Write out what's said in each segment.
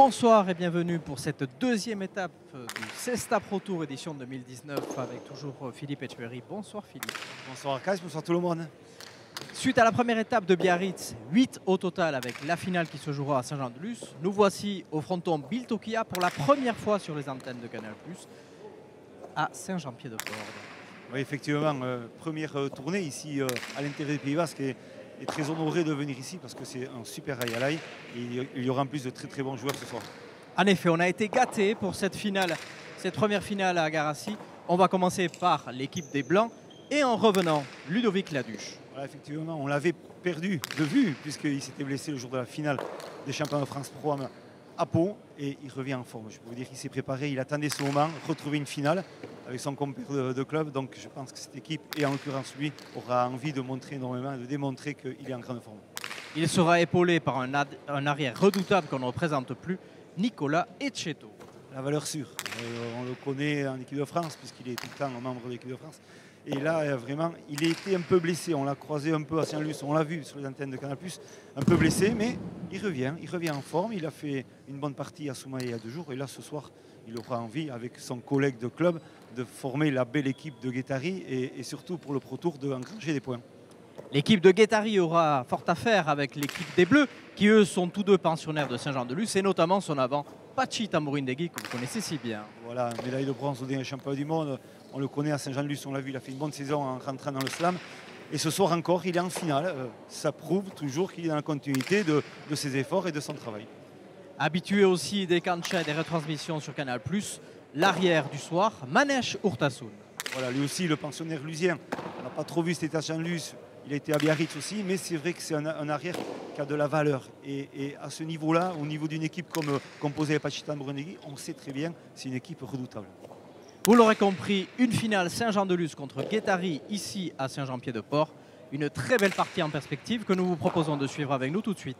Bonsoir et bienvenue pour cette deuxième étape du Cesta Pro Tour édition 2019 avec toujours Philippe Etcheverry. Bonsoir Philippe. Bonsoir Arcas, bonsoir tout le monde. Suite à la première étape de Biarritz, 8 au total avec la finale qui se jouera à Saint-Jean-de-Luz, nous voici au fronton Biltokia pour la première fois sur les antennes de Canal+, à Saint-Jean-Pied-de-Port. Oui, effectivement, première tournée ici à l'intérieur des Pays Basques et très honoré de venir ici parce que c'est un super highlight et il y aura en plus de très bons joueurs ce soir. En effet, on a été gâtés pour cette première finale à Garassi. On va commencer par l'équipe des Blancs et en revenant, Ludovic Laduche. Voilà, effectivement, on l'avait perdu de vue puisqu'il s'était blessé le jour de la finale des championnats de France Pro à Pau et il revient en forme. Je peux vous dire qu'il s'est préparé, il attendait ce moment, retrouver une finale avec son compère de club. Donc je pense que cette équipe, et en l'occurrence lui, aura envie de montrer énormément, de démontrer qu'il est en grande forme. Il sera épaulé par un arrière redoutable qu'on ne représente plus, Nicolas Etcheto. La valeur sûre. On le connaît en équipe de France puisqu'il est tout le temps membre de l'équipe de France. Et là, vraiment, il a été un peu blessé. On l'a croisé un peu à Saint-Luc, on l'a vu sur les antennes de Canal+, un peu blessé, mais il revient en forme. Il a fait une bonne partie à Soumaï il y a 2 jours. Et là, ce soir, il aura envie, avec son collègue de club, de former la belle équipe de Guettari et surtout pour le Pro Tour, d'engranger des points. L'équipe de Guettari aura fort à faire avec l'équipe des Bleus, qui eux sont tous deux pensionnaires de Saint-Jean-de-Luz, et notamment son avant, Pachi Tambourindegui, que vous connaissez si bien. Voilà, médaille de bronze au dernier championnat du monde. On le connaît à Saint-Jean-de-Luz, on l'a vu, il a fait une bonne saison en rentrant dans le slam. Et ce soir encore, il est en finale. Ça prouve toujours qu'il est dans la continuité de ses efforts et de son travail. Habitué aussi des canchas et des retransmissions sur Canal+, l'arrière du soir, Manesh Urtasun. Voilà, lui aussi, le pensionnaire lusien. On n'a pas trop vu cet état Saint-Luz. Il a été à Biarritz aussi, mais c'est vrai que c'est un arrière qui a de la valeur. Et à ce niveau-là, au niveau d'une équipe comme composée par Pachi Tambourindegui, on sait très bien que c'est une équipe redoutable. Vous l'aurez compris, une finale Saint-Jean-de-Luz contre Guettari ici à Saint-Jean-Pied-de-Port. Une très belle partie en perspective que nous vous proposons de suivre avec nous tout de suite.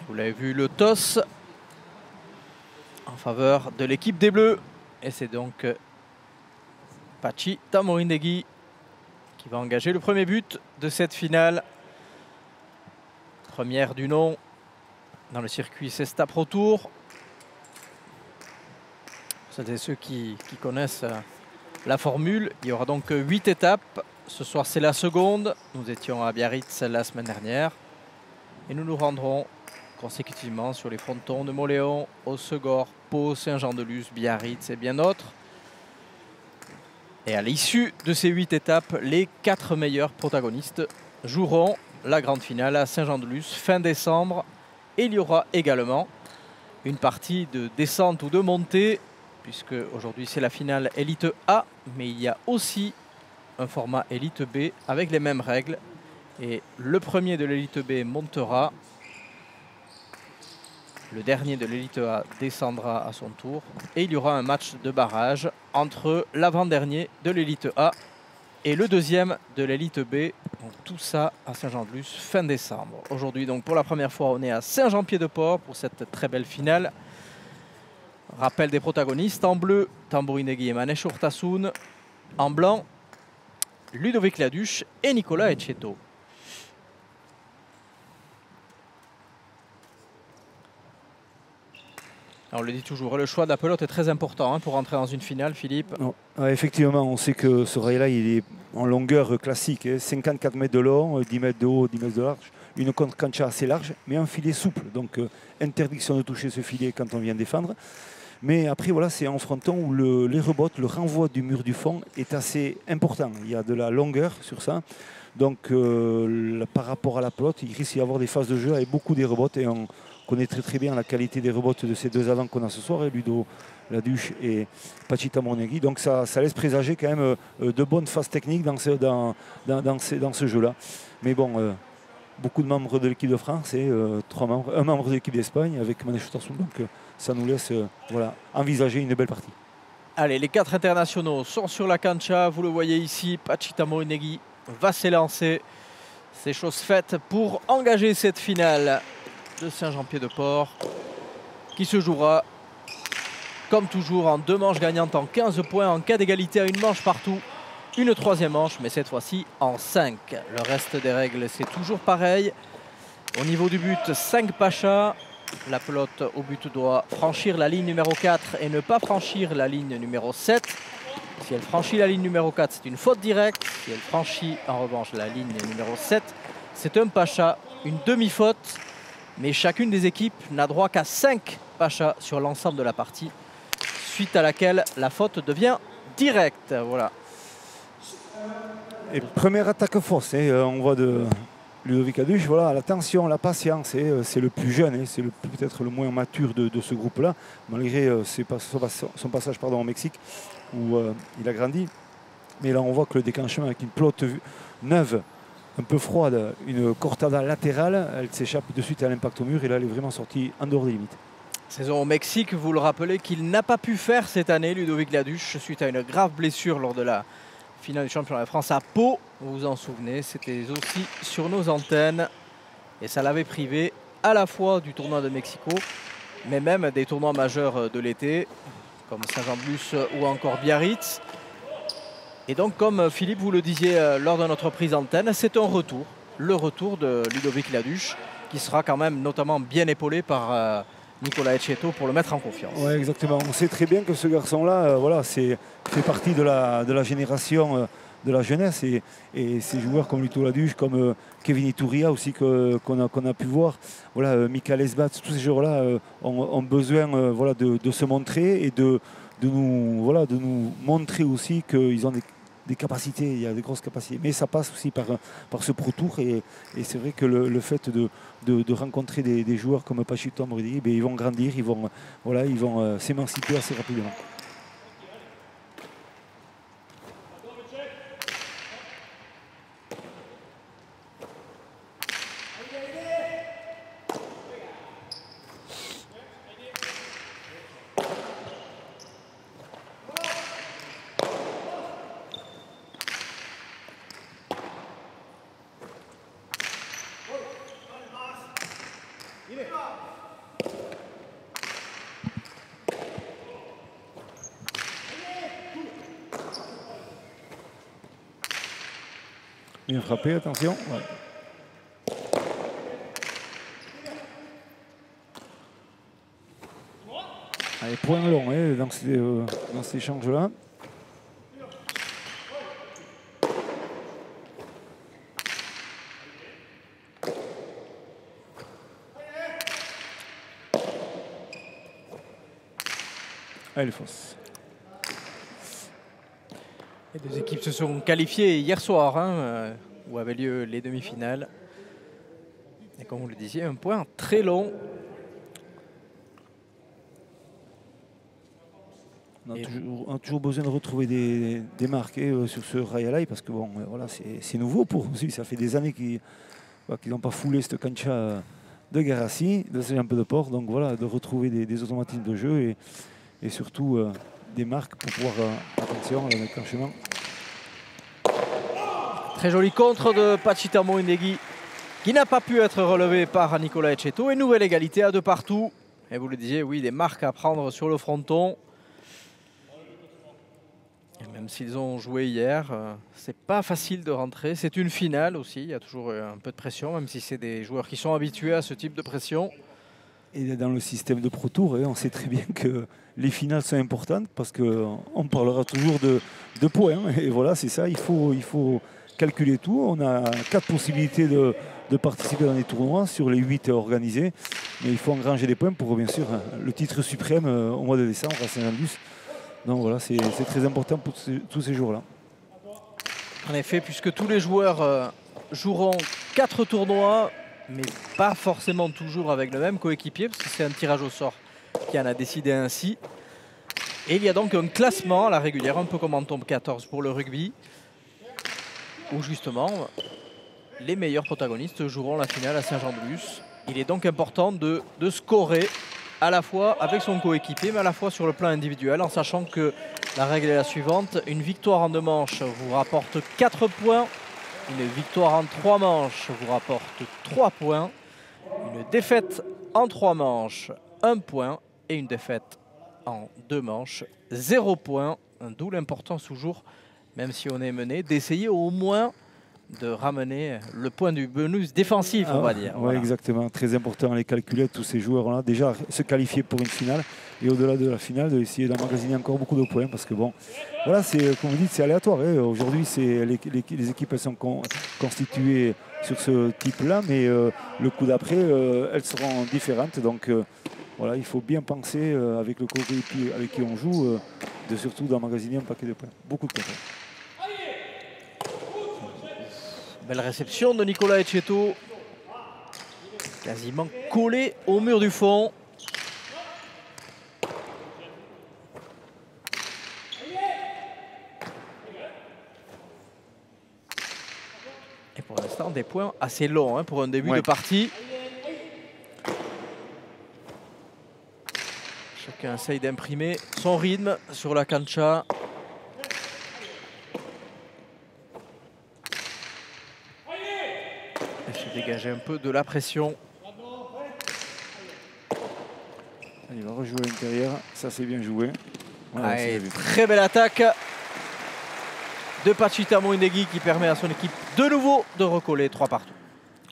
Vous l'avez vu, le toss en faveur de l'équipe des Bleus. Et c'est donc Pachi Tambourindegui qui va engager le premier but de cette finale. Première du nom dans le circuit Cesta Pro Tour. C'est ceux qui connaissent la formule. Il y aura donc 8 étapes. Ce soir, c'est la seconde. Nous étions à Biarritz la semaine dernière. Et nous nous rendrons consécutivement sur les frontons de Mauléon, Hossegor, Pau, Saint-Jean-de-Luz, Biarritz et bien d'autres. Et à l'issue de ces 8 étapes, les 4 meilleurs protagonistes joueront la grande finale à Saint-Jean-de-Luz fin décembre. Et il y aura également une partie de descente ou de montée, puisque aujourd'hui c'est la finale Élite A, mais il y a aussi un format Élite B avec les mêmes règles. Et le premier de l'Élite B montera. Le dernier de l'Élite A descendra à son tour. Et il y aura un match de barrage entre l'avant-dernier de l'Élite A et le deuxième de l'Élite B. Donc tout ça à Saint-Jean-de-Luz fin décembre. Aujourd'hui, donc pour la première fois, on est à Saint-Jean-Pied-de-Port pour cette très belle finale. Rappel des protagonistes. En bleu, Tambourindegui et Manesh Urtasun. En blanc, Ludovic Laduche et Nicolas Etcheto. On le dit toujours, le choix de la pelote est très important pour rentrer dans une finale, Philippe. Effectivement, on sait que ce rail-là, il est en longueur classique, 54 mètres de long, 10 mètres de haut, 10 mètres de large, une cancha assez large, mais un filet souple. Donc interdiction de toucher ce filet quand on vient défendre. Mais après, voilà, c'est en fronton où les rebottes, le renvoi du mur du fond est assez important. Il y a de la longueur sur ça. Donc par rapport à la pelote, il risque d'y avoir des phases de jeu avec beaucoup de rebottes et on connaît très bien la qualité des rebottes de ces deux avants qu'on a ce soir, Ludo Laduche et Pachi Tambourindegui. Donc ça laisse présager quand même de bonnes phases techniques dans ce jeu-là. Mais bon, beaucoup de membres de l'équipe de France et un membre de l'équipe d'Espagne avec Manesh Urtasun. Donc ça nous laisse envisager une belle partie. Allez, les 4 internationaux sont sur la cancha. Vous le voyez ici, Pachi Tambourindegui va s'élancer C'est chose faite pour engager cette finale de Saint-Jean-Pied-de-Port qui se jouera comme toujours en 2 manches gagnantes en 15 points. En cas d'égalité à une manche partout, une 3e manche, mais cette fois-ci en 5. Le reste des règles, c'est toujours pareil. Au niveau du but, 5 pachas. La pelote au but doit franchir la ligne numéro 4 et ne pas franchir la ligne numéro 7. Si elle franchit la ligne numéro 4, c'est une faute directe. Si elle franchit en revanche la ligne numéro 7, c'est un pacha, une demi-faute. Mais chacune des équipes n'a droit qu'à 5 pachas sur l'ensemble de la partie, suite à laquelle la faute devient directe. Voilà. Et première attaque fausse, on voit de Ludovic Laduche. Voilà, l'attention, la patience, c'est le plus jeune, c'est peut-être le moins mature de ce groupe-là, malgré son passage au Mexique, où il a grandi. Mais là, on voit que le déclenchement avec une pelote neuve, un peu froide, une cortada latérale, elle s'échappe de suite à l'impact au mur, et là, elle est vraiment sortie en dehors des limites. Saison au Mexique, vous le rappelez, qu'il n'a pas pu faire cette année, Ludovic Laduche, suite à une grave blessure lors de la finale du championnat de France à Pau. Vous vous en souvenez, c'était aussi sur nos antennes. Et ça l'avait privé à la fois du tournoi de Mexico, mais même des tournois majeurs de l'été, comme Saint-Jean-de-Luz ou encore Biarritz. Et donc, comme Philippe, vous le disiez lors de notre prise d'antenne, c'est un retour. Le retour de Ludovic Laduche, qui sera quand même notamment bien épaulé par Nicolas Etcheto pour le mettre en confiance. Oui, exactement. On sait très bien que ce garçon-là, voilà, fait partie de la génération de la jeunesse, et ces joueurs comme Ludo Laduche, comme Kevin Iturria aussi qu'on a pu voir, voilà, Michael Esbat, tous ces joueurs-là ont besoin voilà, de se montrer et de nous montrer aussi qu'ils ont des capacités, il y a des grosses capacités. Mais ça passe aussi par ce Pro Tour, et c'est vrai que le fait de rencontrer des joueurs comme Pachito Ambredi, ils vont grandir, ils vont s'émanciper assez rapidement. Bien frappé, attention. Ouais. Allez, point long dans ces échanges-là. Elle est fausse. Les deux équipes se sont qualifiées hier soir, où avaient lieu les demi-finales. Et comme vous le disiez, un point très long. On a toujours besoin de retrouver des marques sur ce Rayalai, parce que bon, voilà, c'est nouveau pour eux. Ça fait des années qu'ils n'ont pas foulé cette cancha de Garassi, de Saint-Jean-Pied-de-Port. Donc voilà, de retrouver des automatismes de jeu et surtout des marques pour pouvoir, attention, le déclenchement. Très joli contre de Pachitamo Indegui, qui n'a pas pu être relevé par Nicolas Etcheto. Et nouvelle égalité à 2 partout. Et vous le disiez, oui, des marques à prendre sur le fronton. Et même s'ils ont joué hier, c'est pas facile de rentrer. C'est une finale aussi, il y a toujours un peu de pression, même si c'est des joueurs qui sont habitués à ce type de pression. Et dans le système de Pro Tour, on sait très bien que les finales sont importantes, parce qu'on parlera toujours de points. Et voilà, c'est ça, il faut calculer tout. On a 4 possibilités de participer dans les tournois sur les 8 organisés. Mais il faut engranger des points pour, bien sûr, le titre suprême au mois de décembre à Saint-Jean-de-Luz. Donc voilà, c'est très important pour tous ces jours-là. En effet, puisque tous les joueurs joueront 4 tournois, mais pas forcément toujours avec le même coéquipier, parce que c'est un tirage au sort qui en a décidé ainsi. Et il y a donc un classement à la régulière, un peu comme en tombe 14 pour le rugby, où justement les meilleurs protagonistes joueront la finale à Saint-Jean-de-Luz. Il est donc important de scorer à la fois avec son coéquipier, mais à la fois sur le plan individuel, en sachant que la règle est la suivante: une victoire en 2 manches vous rapporte 4 points, Une victoire en 3 manches vous rapporte 3 points. Une défaite en 3 manches, 1 point. Et une défaite en 2 manches, 0 point. D'où l'importance toujours, même si on est mené, d'essayer au moins de ramener le point du bonus défensif, on va dire. Oui, Voilà. exactement. Très important à les calculer, tous ces joueurs-là. Déjà, se qualifier pour une finale. Et au-delà de la finale, d'essayer d'emmagasiner encore beaucoup de points. Parce que bon, voilà, c'est, comme vous dites, c'est aléatoire. Hein. Aujourd'hui, les équipes elles sont constituées sur ce type-là. Mais le coup d'après, elles seront différentes. Donc voilà, il faut bien penser avec le coéquipier avec qui on joue, de surtout d'emmagasiner un paquet de points. Beaucoup de points. Belle réception de Nicolas Etcheto. Quasiment collé au mur du fond. Et pour l'instant, des points assez longs hein, pour un début de partie. Chacun essaye d'imprimer son rythme sur la cancha. Dégager un peu de la pression. Il va rejouer à l'intérieur, ça c'est bien joué. Voilà, allez, très belle attaque de Pachita Moindegui qui permet à son équipe de nouveau de recoller 3 partout.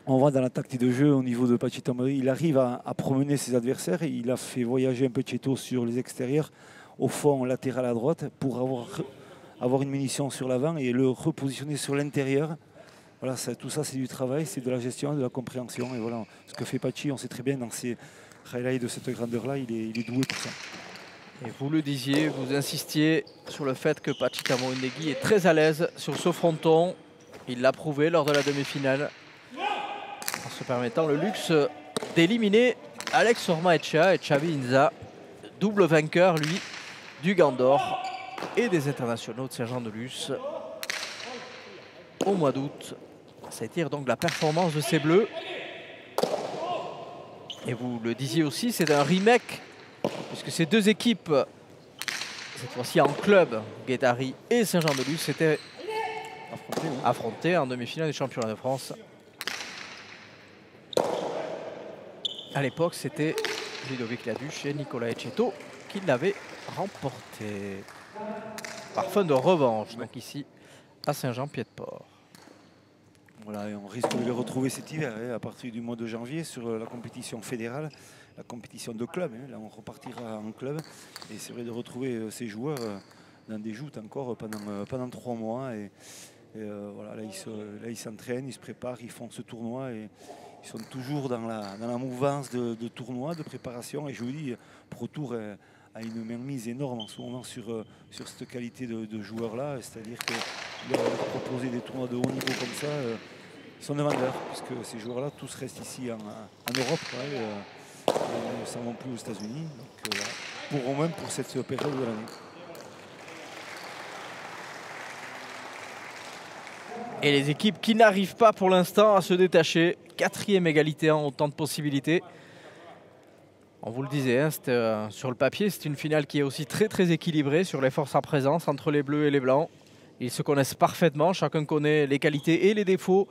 On voit dans la tactique de jeu au niveau de Pachita Moindegui, il arrive à promener ses adversaires. Il a fait voyager un peu Cheto sur les extérieurs, au fond latéral à droite, pour avoir une munition sur l'avant et le repositionner sur l'intérieur. Voilà, tout ça c'est du travail, c'est de la gestion, de la compréhension. Et voilà, ce que fait Pachi, on sait très bien dans ces highlights de cette grandeur-là, il est doué pour ça. Et vous le disiez, vous insistiez sur le fait que Pachita Moindegui est très à l'aise sur ce fronton. Il l'a prouvé lors de la demi-finale en se permettant le luxe d'éliminer Alex Ormaechea et Xavi Inza, double vainqueur lui du Gant d'Or et des internationaux de Saint-Jean-de-Luz au mois d'août. Ça tire donc la performance de ces Bleus. Et vous le disiez aussi, c'est un remake, puisque ces deux équipes, cette fois-ci en club, Guettari et Saint-Jean-de-Luz, s'étaient affrontés en demi-finale du championnat de France. À l'époque, c'était Ludovic Laduche et Nicolas Etcheto qui l'avaient remporté. Par fin de revanche, donc ici, à Saint-Jean-Pied-de-Port. Voilà, et on risque de les retrouver cet hiver, hein, à partir du mois de janvier, sur la compétition fédérale, la compétition de club. Hein. Là, on repartira en club. Et c'est vrai de retrouver ces joueurs dans des joutes encore pendant 3 mois. Et voilà, là, ils s'entraînent, ils se préparent, ils font ce tournoi. Et ils sont toujours dans la mouvance de tournoi, de préparation. Et je vous dis, Pro Tour a une mainmise énorme en ce moment sur cette qualité de joueurs-là. C'est-à-dire que leur proposer des tournois de haut niveau comme ça, ils sont demandeurs, puisque ces joueurs-là, tous restent ici en Europe. Ils ne s'en vont plus aux États-Unis. Donc, pour au moins pour cette période de l'année. Et les équipes qui n'arrivent pas pour l'instant à se détacher. 4e égalité en autant de possibilités. On vous le disait, hein, sur le papier, c'est une finale qui est aussi très équilibrée sur les forces en présence entre les bleus et les blancs. Ils se connaissent parfaitement, chacun connaît les qualités et les défauts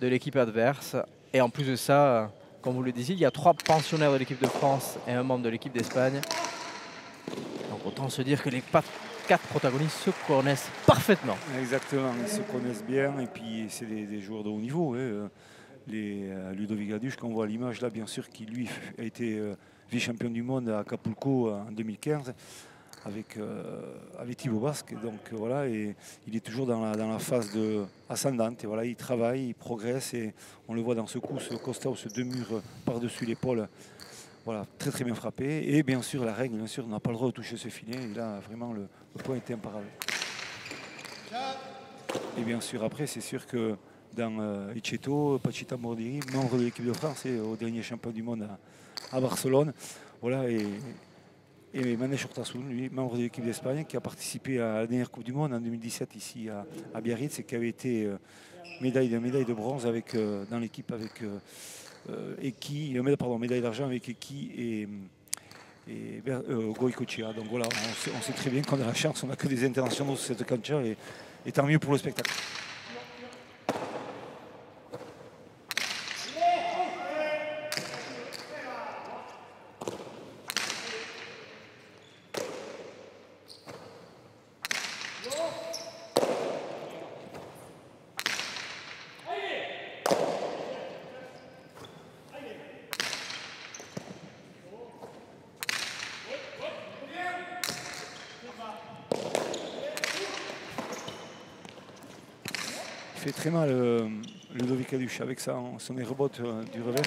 de l'équipe adverse. Et en plus de ça, comme vous le disiez, il y a 3 pensionnaires de l'équipe de France et un membre de l'équipe d'Espagne. Donc autant se dire que les 4 protagonistes se connaissent parfaitement. Exactement, ils se connaissent bien et puis c'est des joueurs de haut niveau. Hein. Ludovic Laduche, qu'on voit à l'image là, bien sûr, qui lui a été vice-champion du monde à Acapulco en 2015 avec Thibaut Basque. Donc voilà, et il est toujours dans la phase ascendante. Et voilà, il travaille, il progresse et on le voit dans ce coup, ce Costa, ce 2 murs par-dessus l'épaule. Voilà, très bien frappé. Et bien sûr, la règle, bien sûr, on n'a pas le droit de toucher ce filet. Et là, vraiment, le point était imparable. Et bien sûr, après, c'est sûr que dans Etcheto, Pachita Moindegui, membre de l'équipe de France et au dernier champion du monde à Barcelone. Voilà, et Manesh Urtasun, lui, membre de l'équipe d'Espagne, qui a participé à la dernière Coupe du Monde en 2017 ici à Biarritz et qui avait été médaille de bronze dans l'équipe avec médaille d'argent avec Eki et Goïcoechea. Donc voilà, on sait très bien qu'on a la chance, on n'a que des internationaux sur cette cancha et tant mieux pour le spectacle. fait très mal Ludovic Aduche avec ça, son rebote du revers.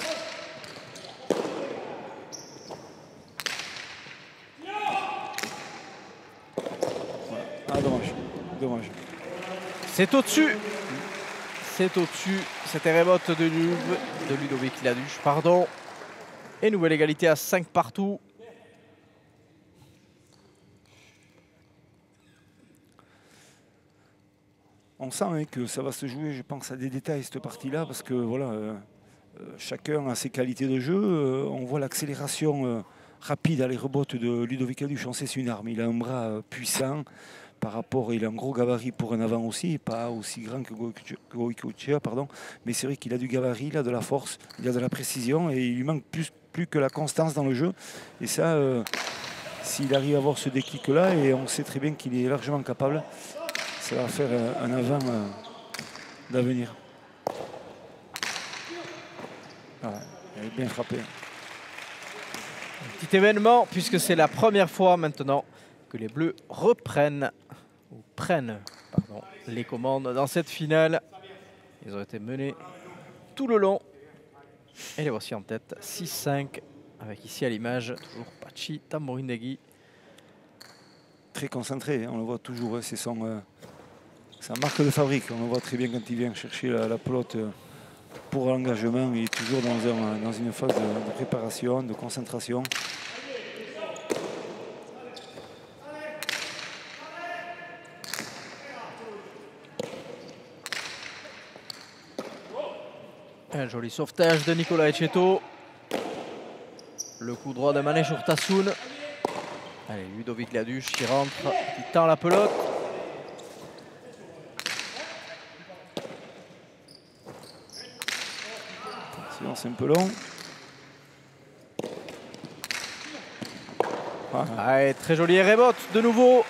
Voilà. Ah dommage, dommage. C'est au-dessus. C'est au-dessus. C'était rebote de Ludovic Laduche, pardon. Et nouvelle égalité à 5 partout. On sent hein, que ça va se jouer, je pense, à des détails cette partie-là, parce que voilà, chacun a ses qualités de jeu. On voit l'accélération rapide à les rebotes de Ludovic Aduche. On sait c'est une arme. Il a un bras puissant par rapport, il a un gros gabarit pour un avant aussi, pas aussi grand que Goicoechea, pardon. Mais c'est vrai qu'il a du gabarit, il a de la force, il a de la précision et il lui manque plus que la constance dans le jeu. Et ça, s'il arrive à avoir ce déclic-là, et on sait très bien qu'il est largement capable, ça va faire un avant d'avenir. Voilà, il est bien frappé. Petit événement, puisque c'est la première fois maintenant que les Bleus prennent les commandes dans cette finale. Ils ont été menés tout le long. Et les voici en tête, 6-5, avec ici à l'image, toujours Pachi Tamborindegui. Très concentré, hein, on le voit toujours, hein, c'est sa marque de fabrique. On le voit très bien quand il vient chercher la pelote pour l'engagement. Il est toujours dans une phase de préparation, de concentration. Un joli sauvetage de Nicolas Ecceto. Le coup droit de Manèche Urtasun. Allez, Ludovic Laduche qui rentre, qui tend la pelote. Attention, c'est un peu long. Allez, très joli rebote de nouveau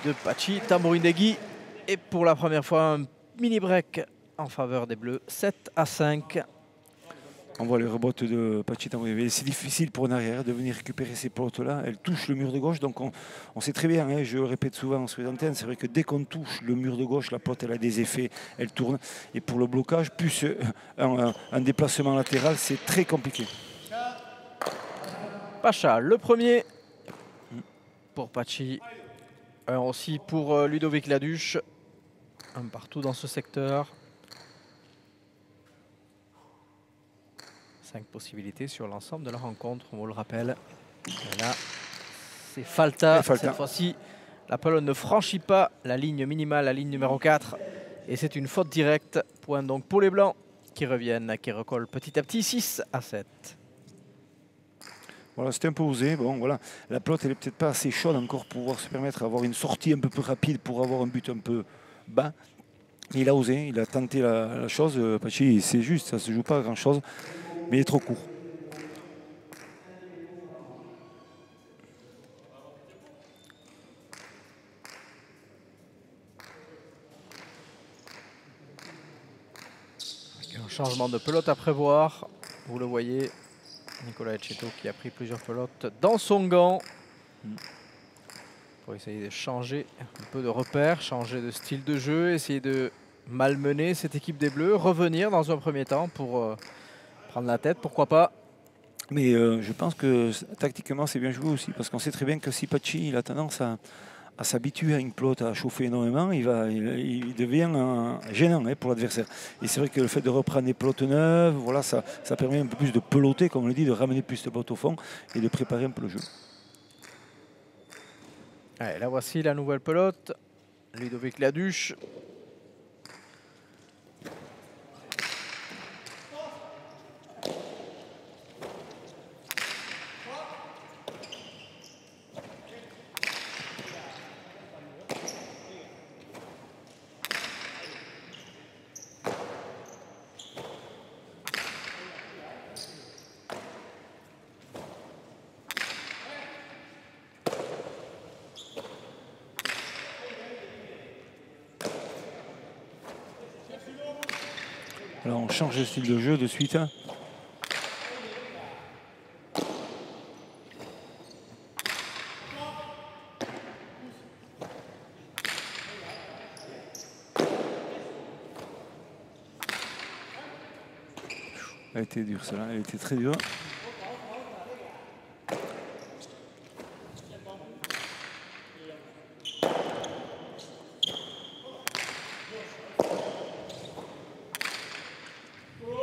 de Pachi Tamborindegui. Et pour la première fois, un mini break en faveur des Bleus, 7-5. On voit les rebotes de Pachi Tamborindegui. C'est difficile pour une arrière de venir récupérer ces pelotes-là. Elle touche le mur de gauche, donc on sait très bien, hein, je le répète souvent sur les antennes, c'est vrai que dès qu'on touche le mur de gauche, la pelote elle a des effets, elle tourne. Et pour le blocage, plus un déplacement latéral, c'est très compliqué. Pacha, le premier pour Pachi. Un aussi pour Ludovic Laduche. Un partout dans ce secteur. 5 possibilités sur l'ensemble de la rencontre, on vous le rappelle. Et là, c'est Falta. Cette fois-ci, la Pologne ne franchit pas la ligne minimale, la ligne numéro 4. Et c'est une faute directe. Point donc pour les Blancs qui reviennent, qui recollent petit à petit, 6-7. Voilà, c'était un peu osé. Bon, voilà. La pelote, elle n'est peut-être pas assez chaude encore pour pouvoir se permettre d'avoir une sortie un peu plus rapide pour avoir un but un peu bas. Il a osé, il a tenté la chose. Pachi, c'est juste, ça ne se joue pas à grand-chose, mais il est trop court. Un changement de pelote à prévoir. Vous le voyez, Nicolas Ecceto qui a pris plusieurs pelotes dans son gant pour essayer de changer un peu de repère, changer de style de jeu, essayer de malmener cette équipe des Bleus, revenir dans un premier temps pour prendre la tête, pourquoi pas. Mais je pense que tactiquement c'est bien joué aussi, parce qu'on sait très bien que si Pachi il a tendance à s'habituer à une pelote, à chauffer énormément, il devient gênant pour l'adversaire. Et c'est vrai que le fait de reprendre des pelotes neuves, voilà, ça permet un peu plus de peloter, comme on le dit, de ramener plus de pelotes au fond et de préparer un peu le jeu. Allez, là voici la nouvelle pelote. Ludovic Laduche. Alors on change de style de jeu de suite. Elle était dure, celle-là. Elle était très dure.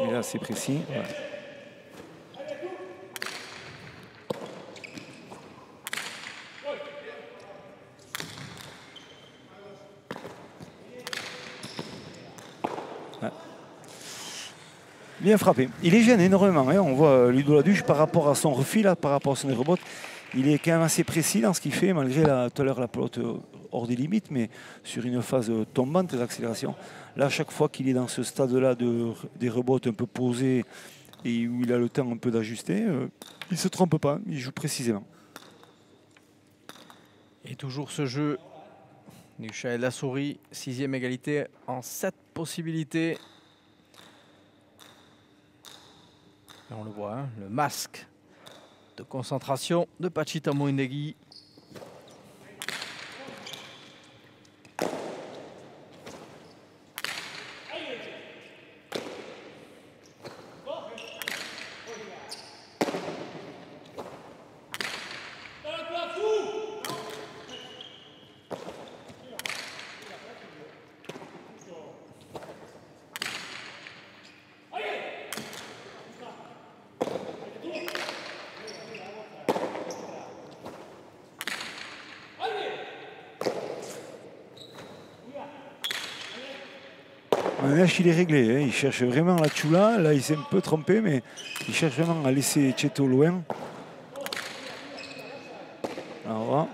Et là, c'est précis. Ouais. Bien frappé. Il est gêne énormément. Hein. On voit Ludo Laduche par rapport à son refil, là, par rapport à son rebote. Il est quand même assez précis dans ce qu'il fait, malgré tout à l'heure la pelote hors des limites, mais sur une phase tombante d'accélération. Là, à chaque fois qu'il est dans ce stade-là des rebotes un peu posés et où il a le temps un peu d'ajuster, il ne se trompe pas, il joue précisément. Et toujours ce jeu du Shahel Lassourie, 6e égalité en 7 possibilités. Et on le voit, hein, le masque de concentration de Pachita Moindegui. Manèche, il est réglé, hein. Il cherche vraiment la chula. Là, il s'est un peu trompé, mais il cherche vraiment à laisser Cheto loin. Alors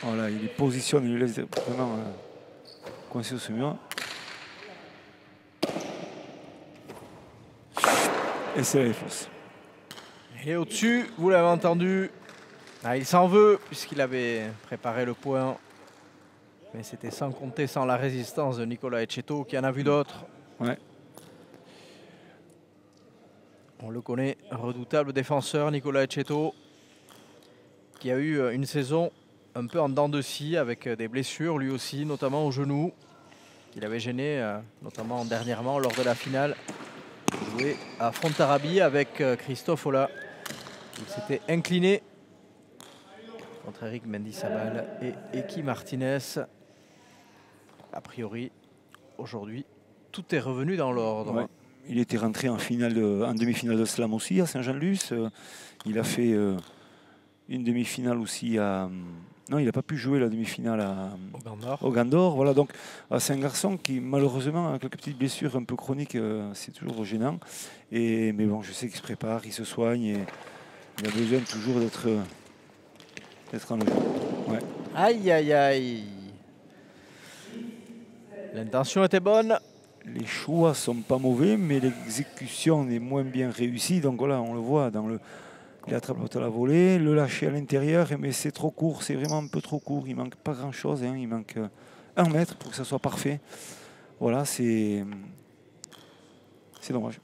voilà, il positionne, il le laisse vraiment coincé au ce mur. Et c'est la défausse. Il est au-dessus, vous l'avez entendu. Ah, il s'en veut puisqu'il avait préparé le point. Mais c'était sans compter, sans la résistance de Nicolas Etcheto, qui en a vu d'autres. Ouais. On le connaît, redoutable défenseur, Nicolas Etcheto, qui a eu une saison un peu en dents de scie, avec des blessures, lui aussi, notamment au genou. Il avait gêné, notamment dernièrement, lors de la finale, joué à Fontarabie avec Christophe Ola. Il s'était incliné contre Eric Mendizabal et Eki Martinez. A priori, aujourd'hui, tout est revenu dans l'ordre. Ouais. Il était rentré en demi-finale de slam aussi à Saint-Jean-de-Luz. Il a fait une demi-finale aussi à... Non, il n'a pas pu jouer la demi-finale au Gandor. Voilà, donc c'est un garçon qui, malheureusement, a quelques petites blessures un peu chroniques. C'est toujours gênant. Mais bon, je sais qu'il se prépare, il se soigne. Et il a besoin toujours d'être en jeu. Ouais. Aïe, aïe, aïe. L'intention était bonne. Les choix sont pas mauvais, mais l'exécution est moins bien réussie. Donc voilà, on le voit dans il attrape à la volée, le lâcher à l'intérieur, mais c'est trop court, c'est vraiment un peu trop court. Il manque pas grand-chose, hein. Il manque 1 mètre pour que ça soit parfait. Voilà, c'est dommage.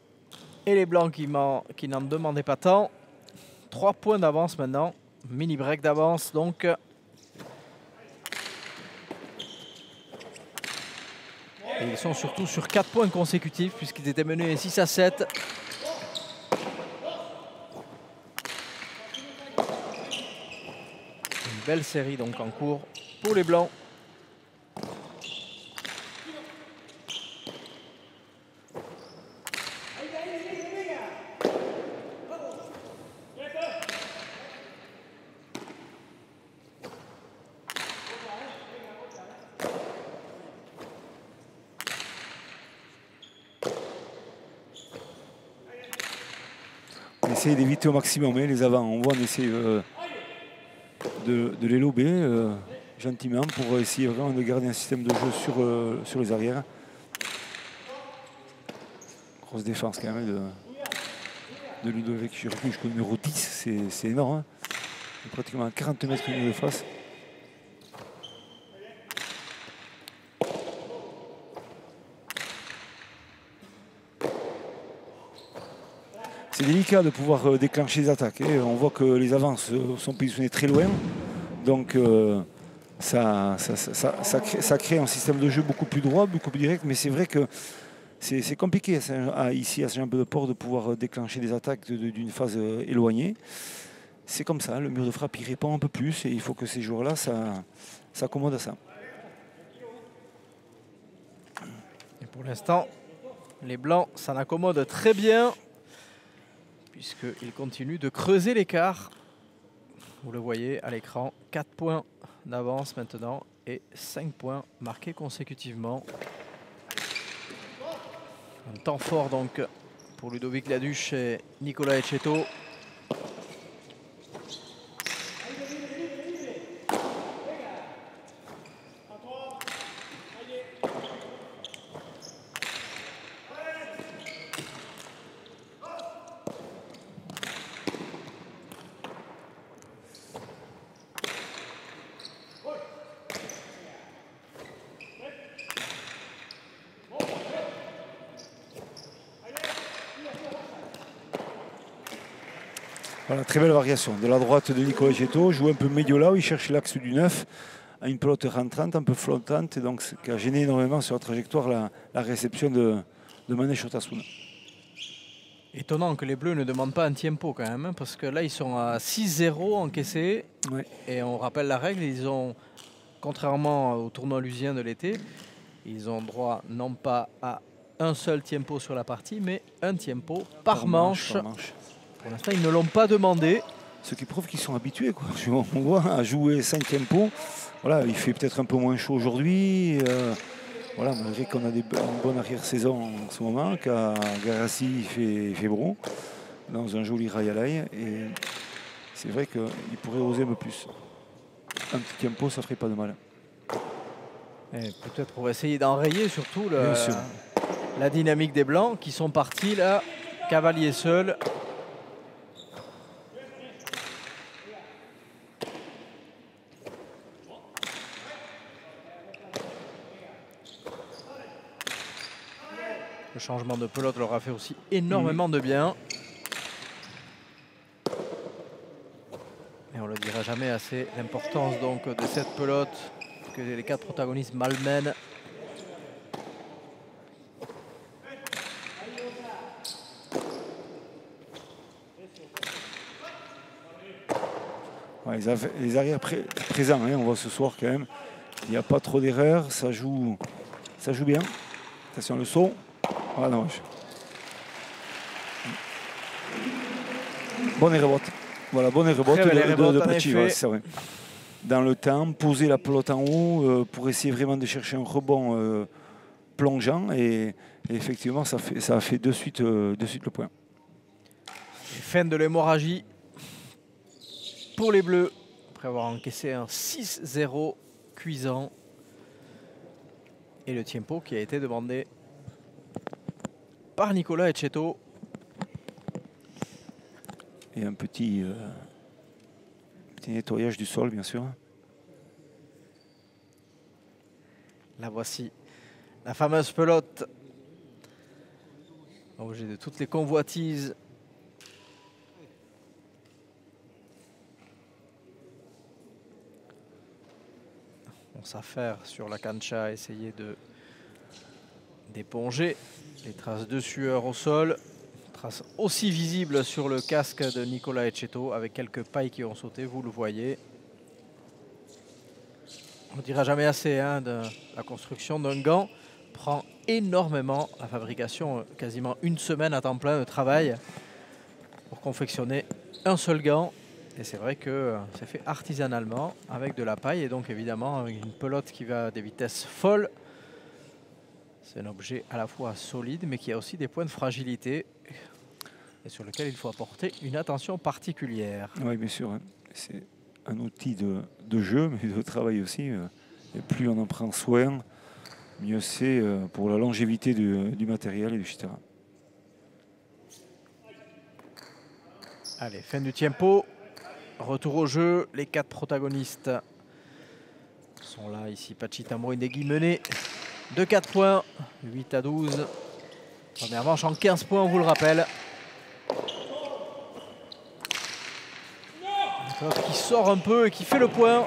Et les Blancs qui n'en demandaient pas tant. 3 points d'avance maintenant. Mini break d'avance donc. Et ils sont surtout sur 4 points consécutifs puisqu'ils étaient menés 6-7. Une belle série donc en cours pour les Blancs. On essaye d'éviter au maximum les avants. On voit, on essaie de les lober gentiment pour essayer vraiment de garder un système de jeu sur les arrières. Grosse défense quand même de Ludovic Jurku jusqu'au numéro 10, c'est énorme. Hein. Pratiquement à 40 mètres de face. C'est délicat de pouvoir déclencher les attaques. Hein. On voit que les avances sont positionnés très loin. Donc ça crée un système de jeu beaucoup plus droit, beaucoup plus direct. Mais c'est vrai que C'est compliqué ici à Saint-Jean-Pied-de-Port de pouvoir déclencher des attaques d'une phase éloignée. C'est comme ça, le mur de frappe il répond un peu plus et il faut que ces joueurs-là s'accommodent à ça. Et pour l'instant, les Blancs s'en accommodent très bien puisqu'ils continuent de creuser l'écart. Vous le voyez à l'écran, 4 points d'avance maintenant et 5 points marqués consécutivement. Un temps fort donc pour Ludovic Laduche et Nicolas Etcheto. Voilà, très belle variation. De la droite de Nicolas Etcheto, joue un peu Mediola où il cherche l'axe du 9, à une pelote rentrante, un peu flottante, et donc qui a gêné énormément sur la trajectoire la réception de Manèche Otasuna. Étonnant que les Bleus ne demandent pas un tempo quand même, hein, parce que là ils sont à 6-0 encaissés. Ouais. Et on rappelle la règle, ils ont, contrairement au tournoi lusien de l'été, ils ont droit non pas à un seul tempo sur la partie, mais un tempo par manche. Pour l'instant, ils ne l'ont pas demandé. Ce qui prouve qu'ils sont habitués, quoi. On voit à jouer 5 tempos. Voilà, il fait peut-être un peu moins chaud aujourd'hui. Voilà, malgré qu'on a une bonne arrière-saison en ce moment, qu'à Garassi il fait bon, dans un joli rail à l'ail. Et c'est vrai qu'il pourrait oser un peu plus. Un petit tempo, ça ferait pas de mal. Peut-être pour essayer d'enrayer surtout la dynamique des Blancs qui sont partis là, cavalier seul. Le changement de pelote leur a fait aussi énormément de bien. Et on ne le dira jamais assez, l'importance donc de cette pelote que les 4 protagonistes malmènent. Ouais, les arrières présents, hein, on voit ce soir quand même. Il n'y a pas trop d'erreurs, ça joue bien. Attention le saut. Ah non, bonne rebote. Voilà, bonne rebote de Pachi. Ouais, c'est vrai. Dans le temps, poser la pelote en haut pour essayer vraiment de chercher un rebond plongeant. Et effectivement, ça a fait de suite le point. Fin de l'hémorragie pour les Bleus, après avoir encaissé un 6-0 cuisant. Et le tempo qui a été demandé par Nicolas Etcheto. Et un petit nettoyage du sol, bien sûr. La voici, la fameuse pelote. Objet de toutes les convoitises. On s'affaire sur la cancha, essayer d'éponger les traces de sueur au sol. Traces aussi visibles sur le casque de Nicolas Etcheto avec quelques pailles qui ont sauté, vous le voyez. On ne dira jamais assez hein, de la construction d'un gant. Prend énormément la fabrication, quasiment une semaine à temps plein de travail pour confectionner un seul gant. Et c'est vrai que c'est fait artisanalement avec de la paille et donc évidemment avec une pelote qui va à des vitesses folles. C'est un objet à la fois solide mais qui a aussi des points de fragilité et sur lequel il faut apporter une attention particulière. Oui, bien sûr. Hein. C'est un outil de jeu mais de travail aussi. Et plus on en prend soin, mieux c'est pour la longévité du matériel et du etc. Allez, fin du tempo. Retour au jeu, les 4 protagonistes sont là ici. Pachi Tambo Indegui mené de 4 points, 8-12. Première manche en 15 points, on vous le rappelle. Qui sort un peu et qui fait le point.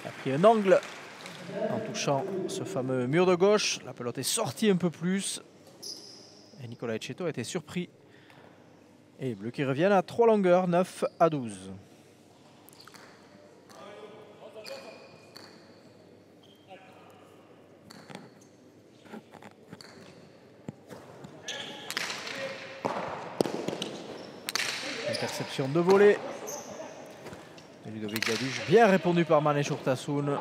Il a pris un angle en touchant ce fameux mur de gauche. La pelote est sortie un peu plus. Et Nicolas Etcheto a été surpris. Et les Bleus qui reviennent à 3 longueurs, 9-12. Interception de volée. Ludovic Gaduche, bien répondu par Manèche Urtasun.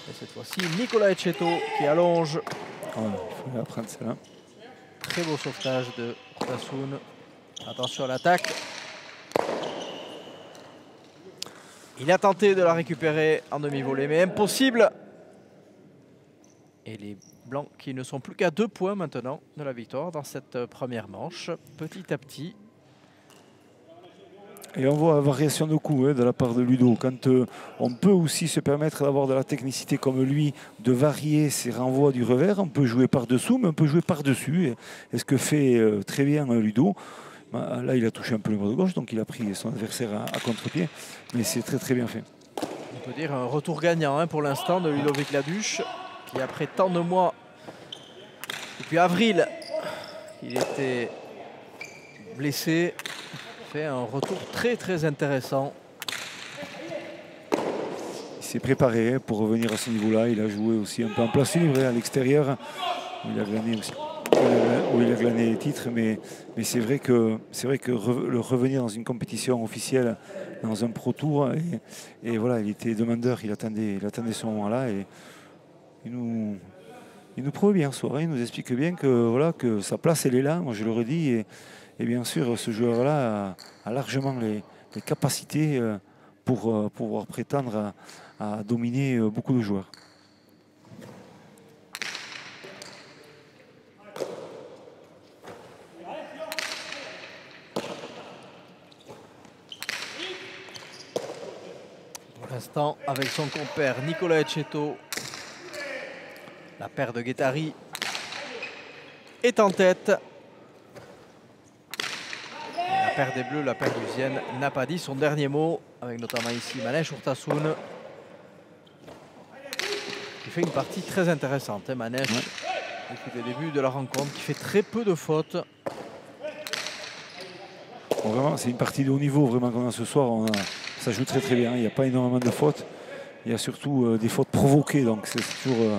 Et cette fois-ci, Nicolas Etcheto qui allonge. Oh, il faut la prendre celle-là. Très beau sauvetage de Urtasun. Attention à l'attaque. Il a tenté de la récupérer en demi-volée, mais impossible. Et les Blancs qui ne sont plus qu'à 2 points maintenant de la victoire dans cette première manche, petit à petit. Et on voit la variation de coups de la part de Ludo. Quand on peut aussi se permettre d'avoir de la technicité comme lui, de varier ses renvois du revers, on peut jouer par-dessous, mais on peut jouer par-dessus. Et ce que fait très bien Ludo. Là, il a touché un peu le bras de gauche, donc il a pris son adversaire à contre-pied. Mais c'est très très bien fait. On peut dire un retour gagnant pour l'instant de Ludovic Gaduche, qui après tant de mois, depuis avril, il était blessé, fait un retour très très intéressant. Il s'est préparé pour revenir à ce niveau-là. Il a joué aussi un peu en place libre à l'extérieur. Il a glané aussi. Où il a glané les titres, mais c'est vrai que le revenir dans une compétition officielle, dans un Pro Tour, et voilà, il était demandeur, il attendait ce moment-là, et il nous prouve bien ce soir, il nous explique bien que voilà, que sa place elle est là, moi je le redis, et bien sûr ce joueur-là a largement les capacités pour pouvoir prétendre à dominer beaucoup de joueurs. Pour l'instant, avec son compère Nicolas Etcheto, la paire de Guettari est en tête. Et la paire des Bleus, la paire du Vienne, n'a pas dit son dernier mot, avec notamment ici Manèche Urtasun, qui fait une partie très intéressante. Manèche, depuis le début de la rencontre, qui fait très peu de fautes. Bon, vraiment, c'est une partie de haut niveau vraiment qu'on a ce soir. Ça joue très très bien. Il n'y a pas énormément de fautes. Il y a surtout des fautes provoquées. Donc c'est toujours.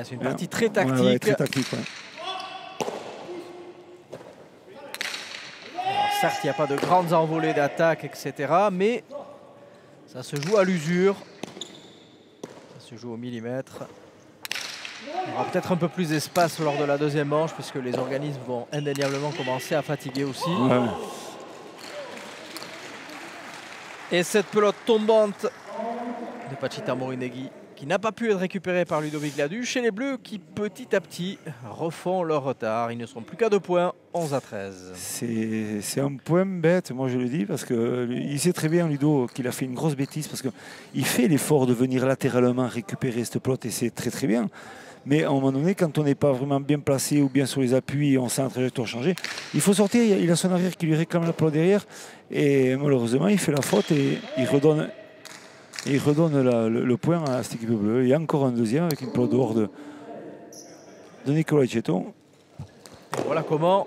C'est une partie très tactique. Ouais, très tactique, ouais. Alors, certes, il n'y a pas de grandes envolées d'attaque, etc. Mais ça se joue à l'usure. Ça se joue au millimètre. Il y aura peut-être un peu plus d'espace lors de la deuxième manche, puisque les organismes vont indéniablement commencer à fatiguer aussi. Ouais. Et cette pelote tombante de Pachita Morinegui, qui n'a pas pu être récupérée par Ludovic Gaduche, et les Bleus qui petit à petit refont leur retard. Ils ne seront plus qu'à 2 points, 11-13. C'est un point bête, moi je le dis, parce qu'il sait très bien, Ludo, qu'il a fait une grosse bêtise, parce qu'il fait l'effort de venir latéralement récupérer cette pelote, et c'est très très bien. Mais à un moment donné, quand on n'est pas vraiment bien placé ou bien sur les appuis et on sent la trajectoire changer, il faut sortir. Il a son arrière qui lui réclame la pelote derrière. Et malheureusement, il fait la faute et il redonne le point à cette équipe bleue. Il y a encore un deuxième avec une pelote dehors de Nicolas Etcheto. Voilà comment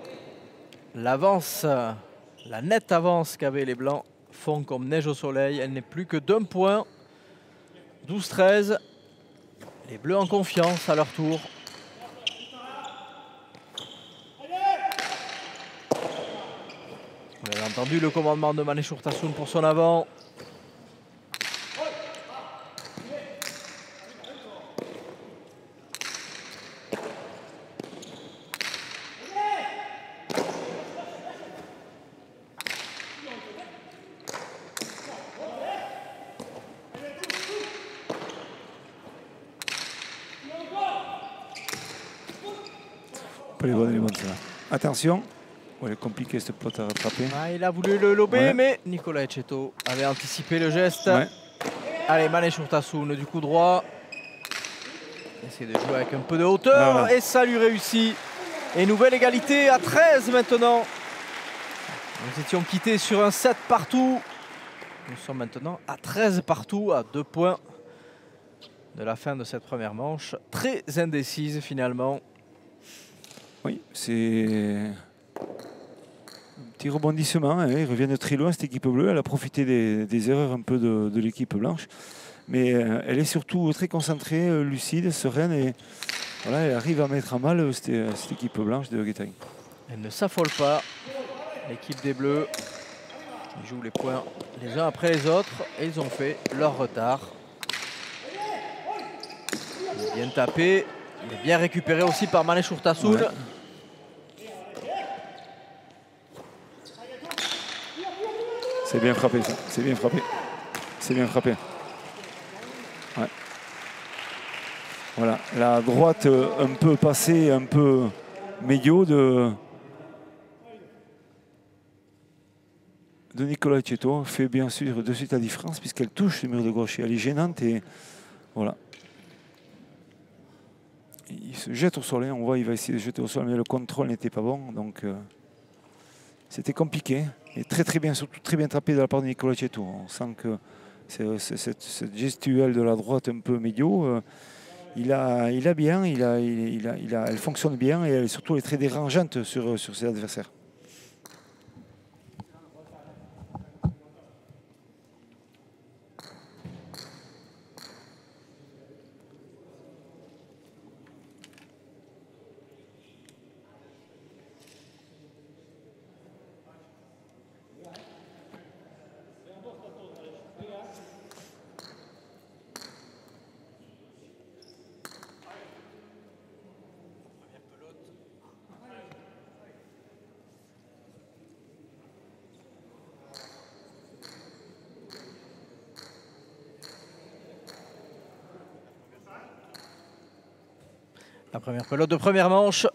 l'avance, la nette avance qu'avaient les Blancs font comme neige au soleil. Elle n'est plus que d'1 point. 12-13. Les Bleus en confiance à leur tour. Vous avez entendu le commandement de Manèche Urtasun pour son avant. Les bonnes, ça. Attention, elle est compliquée cette pelote à rattraper. Il a voulu le lober, mais Nicolas Etcheto avait anticipé le geste. Ouais. Allez, Manèche Urtasun du coup droit. Essaye de jouer avec un peu de hauteur et ça lui réussit. Et nouvelle égalité à 13 maintenant. Nous étions quittés sur un 7 partout. Nous sommes maintenant à 13 partout, à 2 points de la fin de cette première manche. Très indécise finalement. Oui, c'est un petit rebondissement. Hein. Ils reviennent très loin, cette équipe bleue. Elle a profité des erreurs un peu de l'équipe blanche. Mais elle est surtout très concentrée, lucide, sereine. Et voilà, elle arrive à mettre à mal cette équipe blanche de Guétagne. Elle ne s'affole pas. L'équipe des Bleus qui joue les points les uns après les autres. Et ils ont fait leur retard. Bien tapé. Il est bien récupéré aussi par Manesh Urtasun. Ouais. C'est bien frappé ça, c'est bien frappé. C'est bien frappé. Ouais. Voilà, la droite un peu passée, un peu médio de Nicolas Chetto fait bien sûr de suite la différence puisqu'elle touche le mur de gauche et elle est gênante et voilà. Il se jette au sol, hein. On voit il va essayer de jeter au sol mais le contrôle n'était pas bon donc c'était compliqué et très bien, surtout très bien trappé de la part de Nicolas Chetto. On sent que cette gestuelle de la droite un peu médio, elle fonctionne bien et surtout elle est très dérangeante sur ses adversaires. La première pelote de première manche.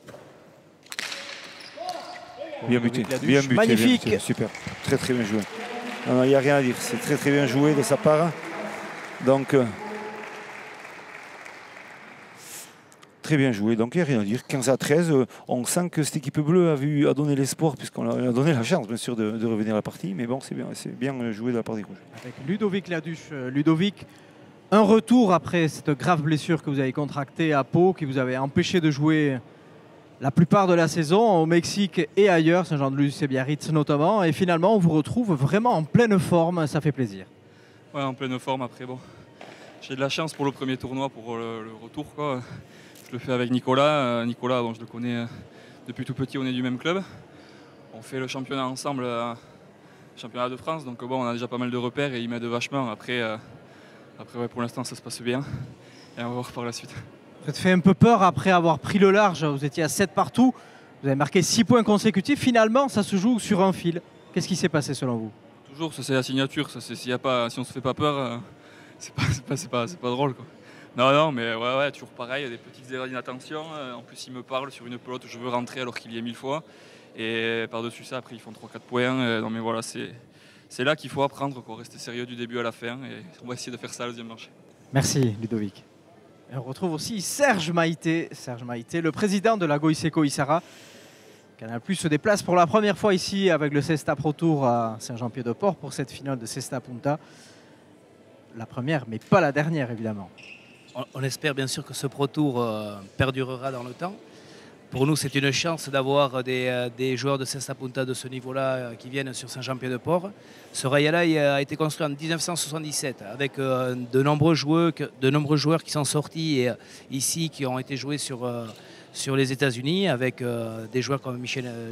Bien buté, bien buté. Magnifique. Bien buté, super, très bien joué. Il n'y a rien à dire, c'est très bien joué de sa part. Donc, très bien joué, donc il n'y a rien à dire. 15-13, on sent que cette équipe bleue a donné l'espoir, puisqu'on a donné la chance, bien sûr, de revenir à la partie. Mais bon, c'est bien joué de la part des rouges. Avec Ludovic Laduche. Ludovic, un retour après cette grave blessure que vous avez contractée à Pau, qui vous avait empêché de jouer la plupart de la saison au Mexique et ailleurs, Saint-Jean-de-Luz et Biarritz notamment. Et finalement, on vous retrouve vraiment en pleine forme, ça fait plaisir. Ouais, en pleine forme. Après, bon, j'ai de la chance pour le premier tournoi, pour le retour, quoi. Je le fais avec Nicolas. Nicolas, bon, je le connais depuis tout petit, on est du même club. On fait le championnat ensemble, championnat de France. Donc bon, on a déjà pas mal de repères et il m'aide vachement. Après ouais, pour l'instant, ça se passe bien. Et on va voir par la suite. Vous êtes fait un peu peur après avoir pris le large. Vous étiez à 7 partout. Vous avez marqué 6 points consécutifs. Finalement, ça se joue sur un fil. Qu'est-ce qui s'est passé selon vous? Toujours, ça c'est la signature. Ça, si on ne se fait pas peur, c'est pas drôle, quoi. Non, mais ouais, toujours pareil. Il y a des petites erreurs d'inattention. En plus, il me parle sur une pelote où je veux rentrer alors qu'il y est 1000 fois. Et par-dessus ça, après, ils font 3-4 points. Non, mais voilà, c'est là qu'il faut apprendre, quoi. Rester sérieux du début à la fin. Et on va essayer de faire ça le deuxième match. Merci, Ludovic. Et on retrouve aussi Serge Maïté, le président de la Goiseco Isara. Canal+ se déplace pour la première fois ici avec le Cesta Pro Tour à Saint-Jean-Pied-de-Port pour cette finale de Cesta Punta. La première, mais pas la dernière, évidemment. On espère bien sûr que ce Pro Tour perdurera dans le temps. Pour nous, c'est une chance d'avoir des joueurs de Cesta Punta de ce niveau-là qui viennent sur Saint-Jean-Pied-de-Port. Ce Rail a été construit en 1977 avec de nombreux joueurs qui sont sortis ici, qui ont été joués sur les États-Unis, avec des joueurs comme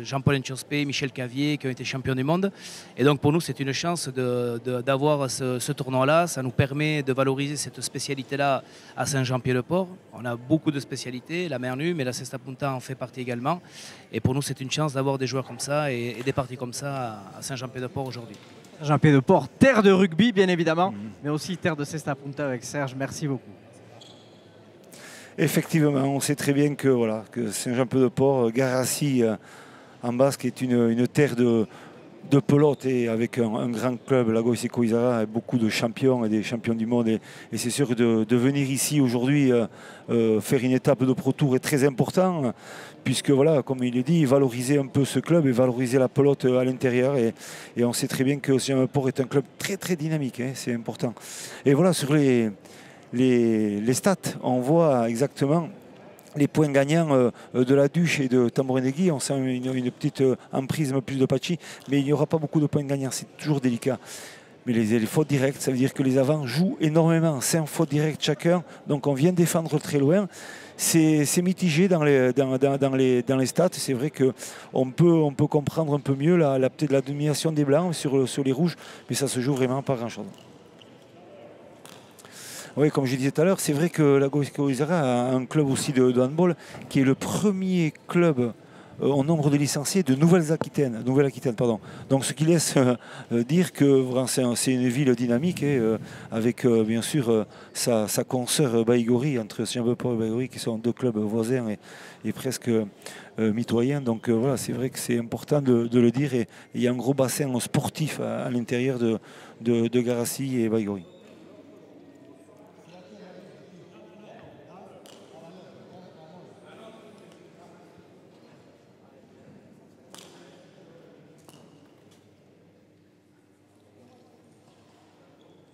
Jean-Paul Nchospé, Michel Cavier, qui ont été champions du monde. Et donc pour nous, c'est une chance d'avoir ce tournoi-là. Ça nous permet de valoriser cette spécialité-là à Saint-Jean-Pied-de-Port. On a beaucoup de spécialités, la mer nue, mais la Cesta Punta en fait partie également. Et pour nous, c'est une chance d'avoir des joueurs comme ça et des parties comme ça à Saint-Jean-Pied-de-Port aujourd'hui. Saint-Jean-Pied-de-Port, terre de rugby bien évidemment, mais aussi terre de Cesta Punta avec Serge. Merci beaucoup. Effectivement, on sait très bien que Saint-Jean-Pied-de-Port, Garassi en Basque est une terre de pelote et avec un grand club, la Goiseco Isara, avec beaucoup de champions et des champions du monde. Et c'est sûr que de venir ici aujourd'hui faire une étape de Pro Tour est très important, puisque voilà, comme il est dit, valoriser un peu ce club et valoriser la pelote à l'intérieur. Et on sait très bien que Saint-Jean-Pied-de-Port est un club très dynamique, hein, c'est important. Et voilà, sur les les stats. On voit exactement les points gagnants de la Duche et de Tambourine-Negui. On sent une petite emprise plus de Pachi, mais il n'y aura pas beaucoup de points gagnants. C'est toujours délicat. Mais les fautes directes, ça veut dire que les avants jouent énormément. 5 fautes directes chacun. Donc on vient défendre très loin. C'est mitigé dans les stats. C'est vrai qu'on peut comprendre un peu mieux peut-être la domination des Blancs sur les Rouges, mais ça se joue vraiment pas grand-chose. Oui, comme je disais tout à l'heure, c'est vrai que la Goï-Sékou Isara a un club aussi de handball qui est le premier club au nombre de licenciés de Nouvelle-Aquitaine. Donc ce qui laisse dire que c'est une ville dynamique avec bien sûr sa consoeur Baïgori, entre Saint-Jean-Port et Baïgori, qui sont 2 clubs voisins et presque mitoyens. Donc voilà, c'est vrai que c'est important de le dire. Et il y a un gros bassin sportif à l'intérieur de Garassi et Baïgori.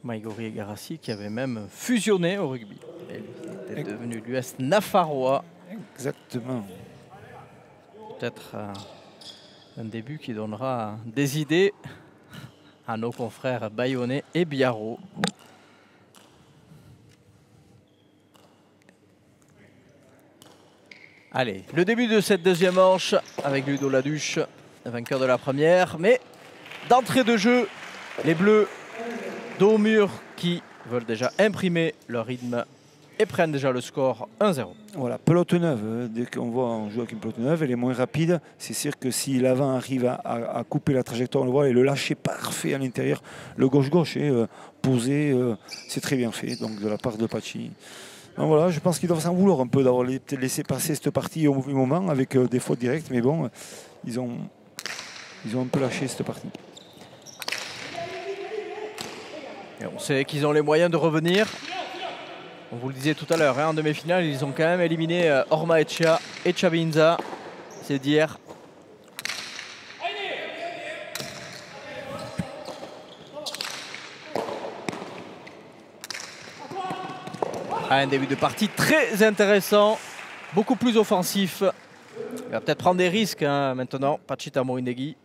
Baïgori et Garassi qui avaient même fusionné au rugby. Elle était devenue l'US Nafarroa. Exactement. Peut-être un début qui donnera des idées à nos confrères bayonnais et biarro. Allez, le début de cette deuxième manche avec Ludo Laduche, vainqueur de la première. Mais d'entrée de jeu, les Bleus dos au mur qui veulent déjà imprimer leur rythme et prennent déjà le score 1-0. Voilà, pelote neuve. Dès qu'on voit on joue avec une pelote neuve, elle est moins rapide. C'est sûr que si l'avant arrive à couper la trajectoire, on le voit, et le lâcher parfait à l'intérieur, le gauche-gauche est posé, c'est très bien fait, donc de la part de Pachi. Donc voilà, je pense qu'ils doivent s'en vouloir un peu d'avoir laissé passer cette partie au mauvais moment avec des fautes directes, mais bon, ils ont un peu lâché cette partie. Et on sait qu'ils ont les moyens de revenir. On vous le disait tout à l'heure, en demi-finale, ils ont quand même éliminé Orma Echea et Chabinza. C'est d'hier. Un début de partie très intéressant, beaucoup plus offensif. Il va peut-être prendre des risques maintenant, Pachi Tambourine-Negui.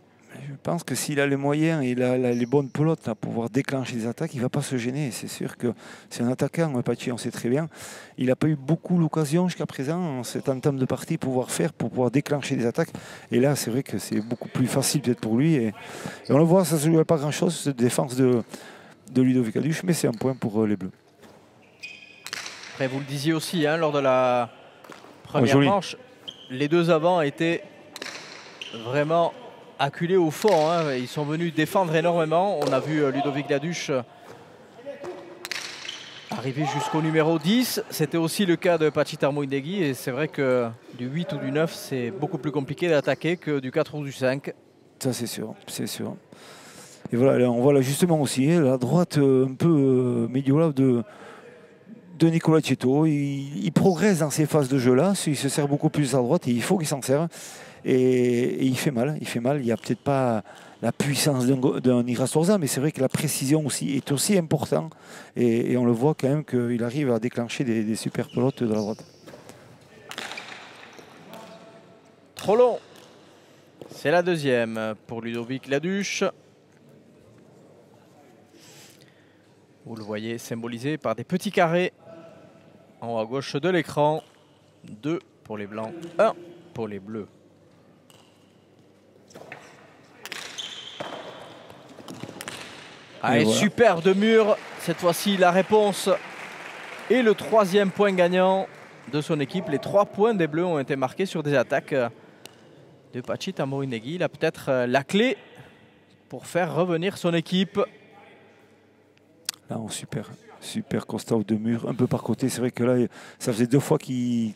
Je pense que s'il a les moyens et il a les bonnes pelotes pour pouvoir déclencher des attaques, il ne va pas se gêner. C'est sûr que c'est un attaquant, Pachi, on sait très bien. Il n'a pas eu beaucoup l'occasion jusqu'à présent, en cette entame de partie, pour pouvoir déclencher des attaques. Et là, c'est vrai que c'est beaucoup plus facile peut-être pour lui. Et on le voit, ça ne se joue pas grand-chose, cette défense de Ludovic Laduche, mais c'est un point pour les Bleus. Après, vous le disiez aussi, lors de la première manche, les deux avants étaient vraiment acculés au fond. Ils sont venus défendre énormément. On a vu Ludovic Laduche arriver jusqu'au numéro 10. C'était aussi le cas de Pachi Tambourine-Negui. Et c'est vrai que du 8 ou du 9, c'est beaucoup plus compliqué d'attaquer que du 4 ou du 5. Ça, c'est sûr, c'est sûr. Et voilà, là, on voit l'ajustement aussi. La droite un peu médiolable de Nicolas Tieto. Il progresse dans ces phases de jeu-là. Il se sert beaucoup plus à droite et il faut qu'il s'en serve. Et il fait mal. Il n'y a peut-être pas la puissance d'un Ira Sorza, mais c'est vrai que la précision aussi est aussi importante. Et on le voit quand même qu'il arrive à déclencher des super pelotes de la droite. Trop long. C'est la deuxième pour Ludovic Laduche. Vous le voyez symbolisé par des petits carrés en haut à gauche de l'écran. 2 pour les blancs, 1 pour les bleus. Allez, voilà. Super de mur. Cette fois-ci, la réponse et le troisième point gagnant de son équipe. Les 3 points des Bleus ont été marqués sur des attaques de Pachi Tambourine-Negui. Il a peut-être la clé pour faire revenir son équipe. Là, super constat de mur, un peu par côté. C'est vrai que là, ça faisait 2 fois qu'il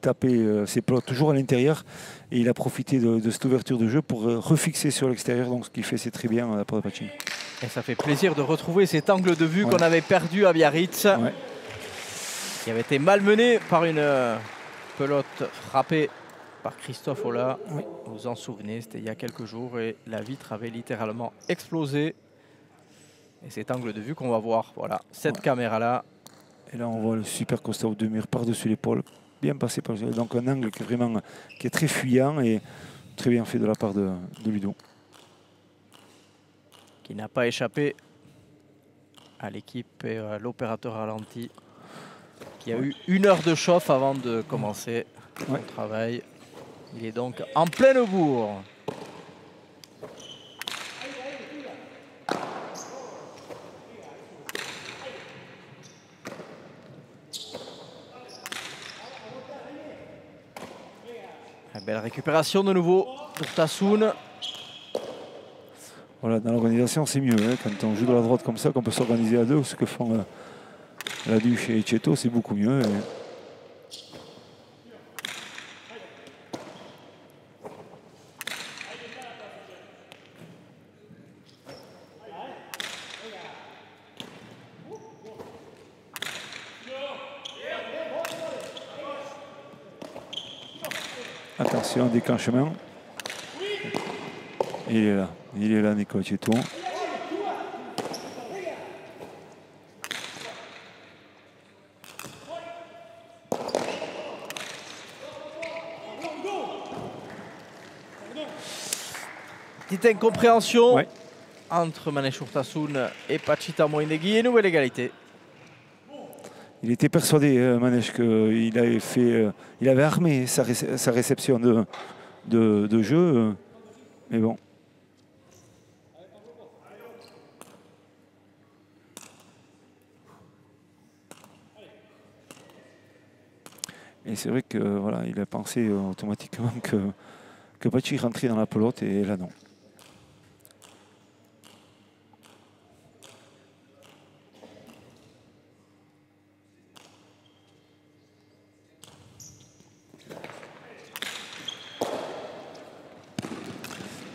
tapait ses pelotes toujours à l'intérieur. Et il a profité de cette ouverture de jeu pour refixer sur l'extérieur. Donc ce qu'il fait, c'est très bien la part de Pachi. Et ça fait plaisir de retrouver cet angle de vue qu'on avait perdu à Biarritz. Qui avait été malmené par une pelote frappée par Christophe Ola. Vous vous en souvenez, c'était il y a quelques jours et la vitre avait littéralement explosé. Et cet angle de vue qu'on va voir, voilà, cette caméra-là. Et là, on voit le super Kostov de mur par-dessus l'épaule. Bien passé par le. Donc un angle qui est vraiment qui est très fuyant et très bien fait de la part de Ludo. Qui n'a pas échappé à l'équipe et à l'opérateur ralenti. Qui a eu 1 heure de chauffe avant de commencer son travail. Il est donc en pleine bourre. Belle récupération de nouveau pour Tassoun. Voilà, dans l'organisation, c'est mieux. Hein, quand on joue de la droite comme ça, qu'on peut s'organiser à deux, ce que font Laduche et Cheto, c'est beaucoup mieux. Attention, déclenchement. Il est là, Nicolas Cheto. Petite incompréhension entre Manesh Urtasun et Pachita Moindegui et nouvelle égalité. Il était persuadé, Manesh, qu'il avait armé sa réception de jeu. Mais bon. Et c'est vrai que voilà, il a pensé automatiquement que Pachi rentrait dans la pelote et là non.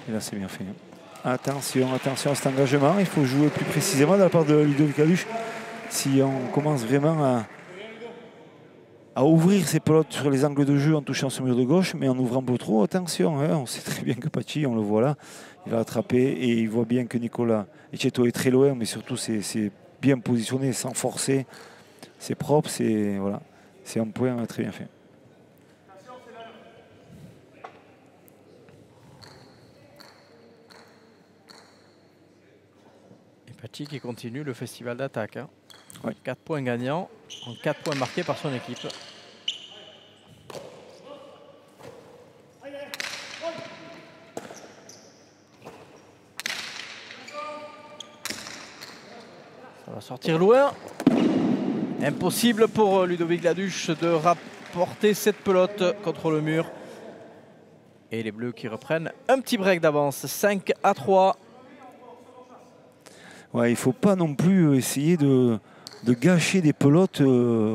Et là c'est bien fait. Attention, attention à cet engagement, il faut jouer plus précisément de la part de Ludovic Laduche. Si on commence vraiment à ouvrir ses pelotes sur les angles de jeu en touchant ce mur de gauche, mais en ouvrant beaucoup trop, attention, hein, on sait très bien que Pachi, on le voit là, il va attraper et il voit bien que Nicolas Ecceto est très loin, mais surtout c'est bien positionné, sans forcer, c'est propre, c'est voilà, c'est un point très bien fait. Et Pachi qui continue le festival d'attaque. Hein. Ouais. 4 points gagnants, en 4 points marqués par son équipe. Ça va sortir loin. Impossible pour Ludovic Laduche de rapporter cette pelote contre le mur. Et les Bleus qui reprennent un petit break d'avance, 5-3. Ouais, il ne faut pas non plus essayer de gâcher des pelotes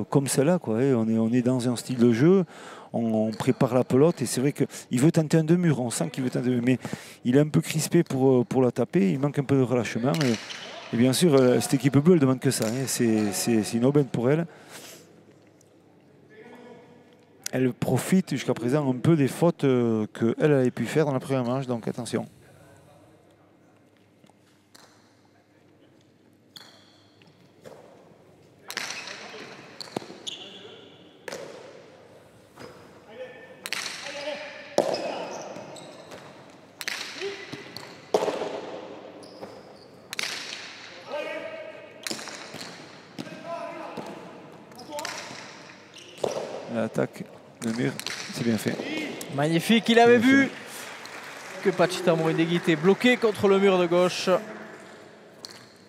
comme celle-là. On est dans un style de jeu, on prépare la pelote et c'est vrai qu'il veut tenter un demi-mur, on sent qu'il veut tenter un demi-mur, mais il est un peu crispé pour la taper, il manque un peu de relâchement. Et bien sûr, cette équipe bleue, elle ne demande que ça, hein. C'est une aubaine pour elle. Elle profite jusqu'à présent un peu des fautes qu'elle avait pu faire dans la première manche, donc attention. L'attaque de mur, c'est bien fait. Magnifique, il avait vu que Pachita Moindegui était bloqué contre le mur de gauche.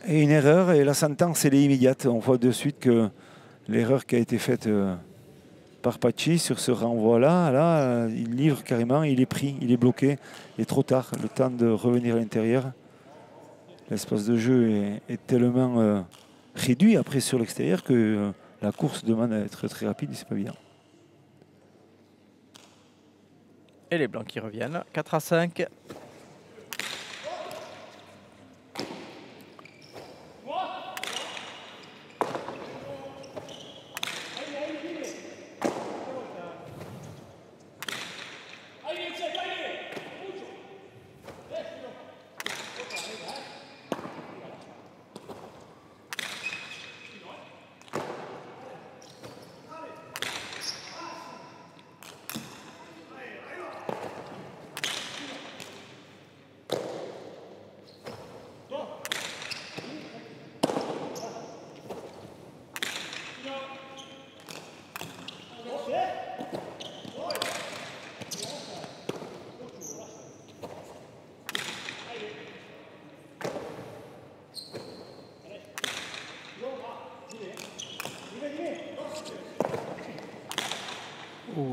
Et une erreur, et la sentence elle est immédiate. On voit de suite que l'erreur qui a été faite par Pachi sur ce renvoi-là, il livre carrément, il est pris, il est bloqué. Il est trop tard, le temps de revenir à l'intérieur. L'espace de jeu est tellement réduit après sur l'extérieur que la course demande à être très rapide et c'est pas bien. Et les Blancs qui reviennent, 4-5.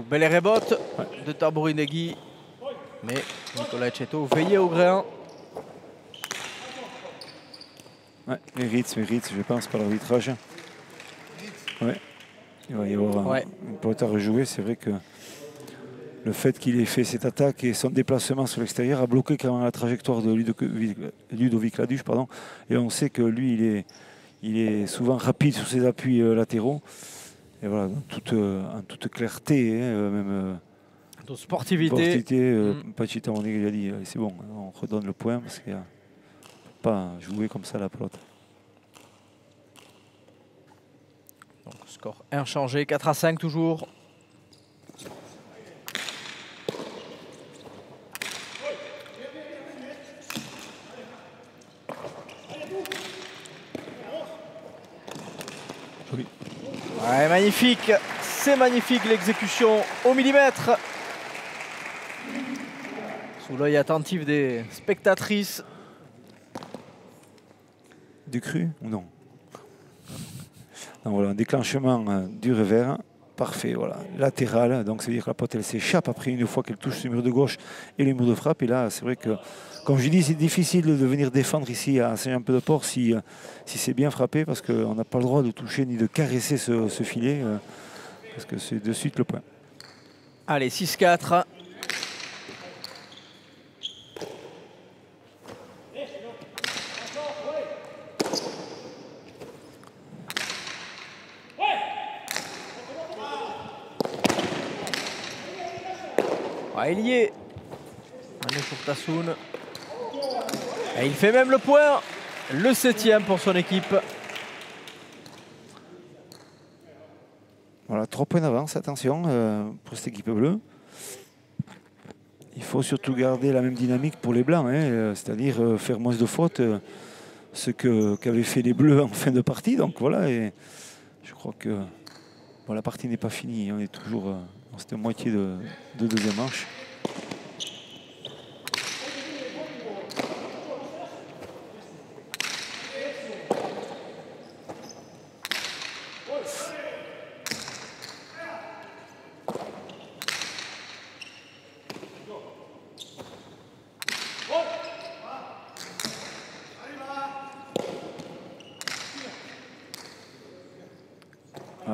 Belle rebotte de Tambourinegui. Mais Nicolas Etcheto veillait au grain. Ouais, mérite, je pense, par l'arbitrage. Ouais. Il va y avoir un pote à rejouer. C'est vrai que le fait qu'il ait fait cette attaque et son déplacement sur l'extérieur a bloqué quand même la trajectoire de Ludovic Laduche. Pardon. Et on sait que lui, il est souvent rapide sur ses appuis latéraux. Et voilà, en toute clarté, même de sportivité. Pachita, on a dit, c'est bon, on redonne le point parce qu'il ne faut pas jouer comme ça la pelote. Donc, score inchangé, 4-5 toujours. Joli. Ouais, magnifique, c'est magnifique l'exécution au millimètre. Sous l'œil attentif des spectatrices. Du cru ou non? Donc voilà, un déclenchement du revers, parfait, voilà, latéral, donc c'est-à-dire que la pote elle s'échappe après une fois qu'elle touche le mur de gauche et le mur de frappe. Et là, c'est vrai que, comme je dis, c'est difficile de venir défendre ici à Saint-Jean-Pied-de-Port si c'est bien frappé, parce qu'on n'a pas le droit de toucher ni de caresser ce filet, parce que c'est de suite le point. Allez, 6-4. Il y est. Manu Chourtassoun. Et il fait même le point. Le 7e pour son équipe. Voilà, 3 points d'avance, attention, pour cette équipe bleue. Il faut surtout garder la même dynamique pour les blancs, hein, c'est-à-dire faire moins de fautes, ce qu'avaient fait les bleus en fin de partie. Donc voilà, et je crois que bon, la partie n'est pas finie, on est toujours dans cette moitié de deuxième manche.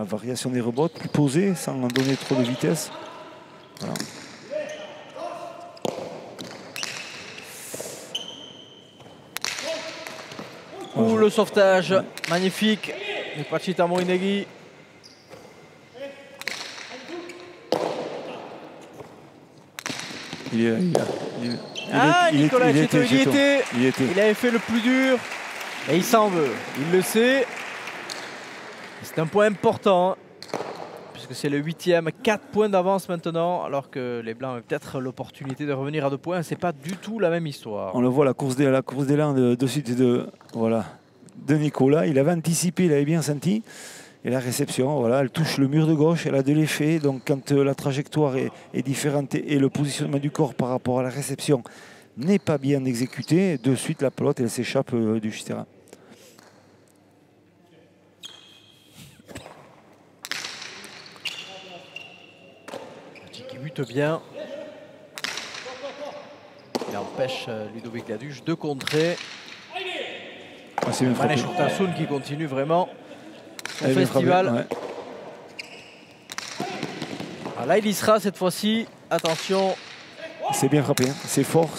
Variation des rebots, plus posée, sans donner trop de vitesse. Voilà. Ouh, le sauvetage, magnifique. Et Pachita Tambourinegui. Nicolas Etcheto, il y était. Il avait fait le plus dur. Et il s'en veut. Il le sait. C'est un point important, hein, puisque c'est le 8e, 4 points d'avance maintenant, alors que les Blancs ont peut-être l'opportunité de revenir à 2 points. C'est pas du tout la même histoire. On le voit, la course d'élan de suite de Nicolas. Il avait anticipé, il avait bien senti. Et la réception, voilà, elle touche le mur de gauche, elle a de l'effet. Donc quand la trajectoire est différente et le positionnement du corps par rapport à la réception n'est pas bien exécuté, de suite la pelote, elle s'échappe du terrain. Qui bute bien. Il empêche Ludovic Laduche de contrer. Manu Chourtassoun qui continue vraiment son festival. Ouais. Ah, là, il y sera cette fois-ci. Attention. C'est bien frappé, hein. C'est fort.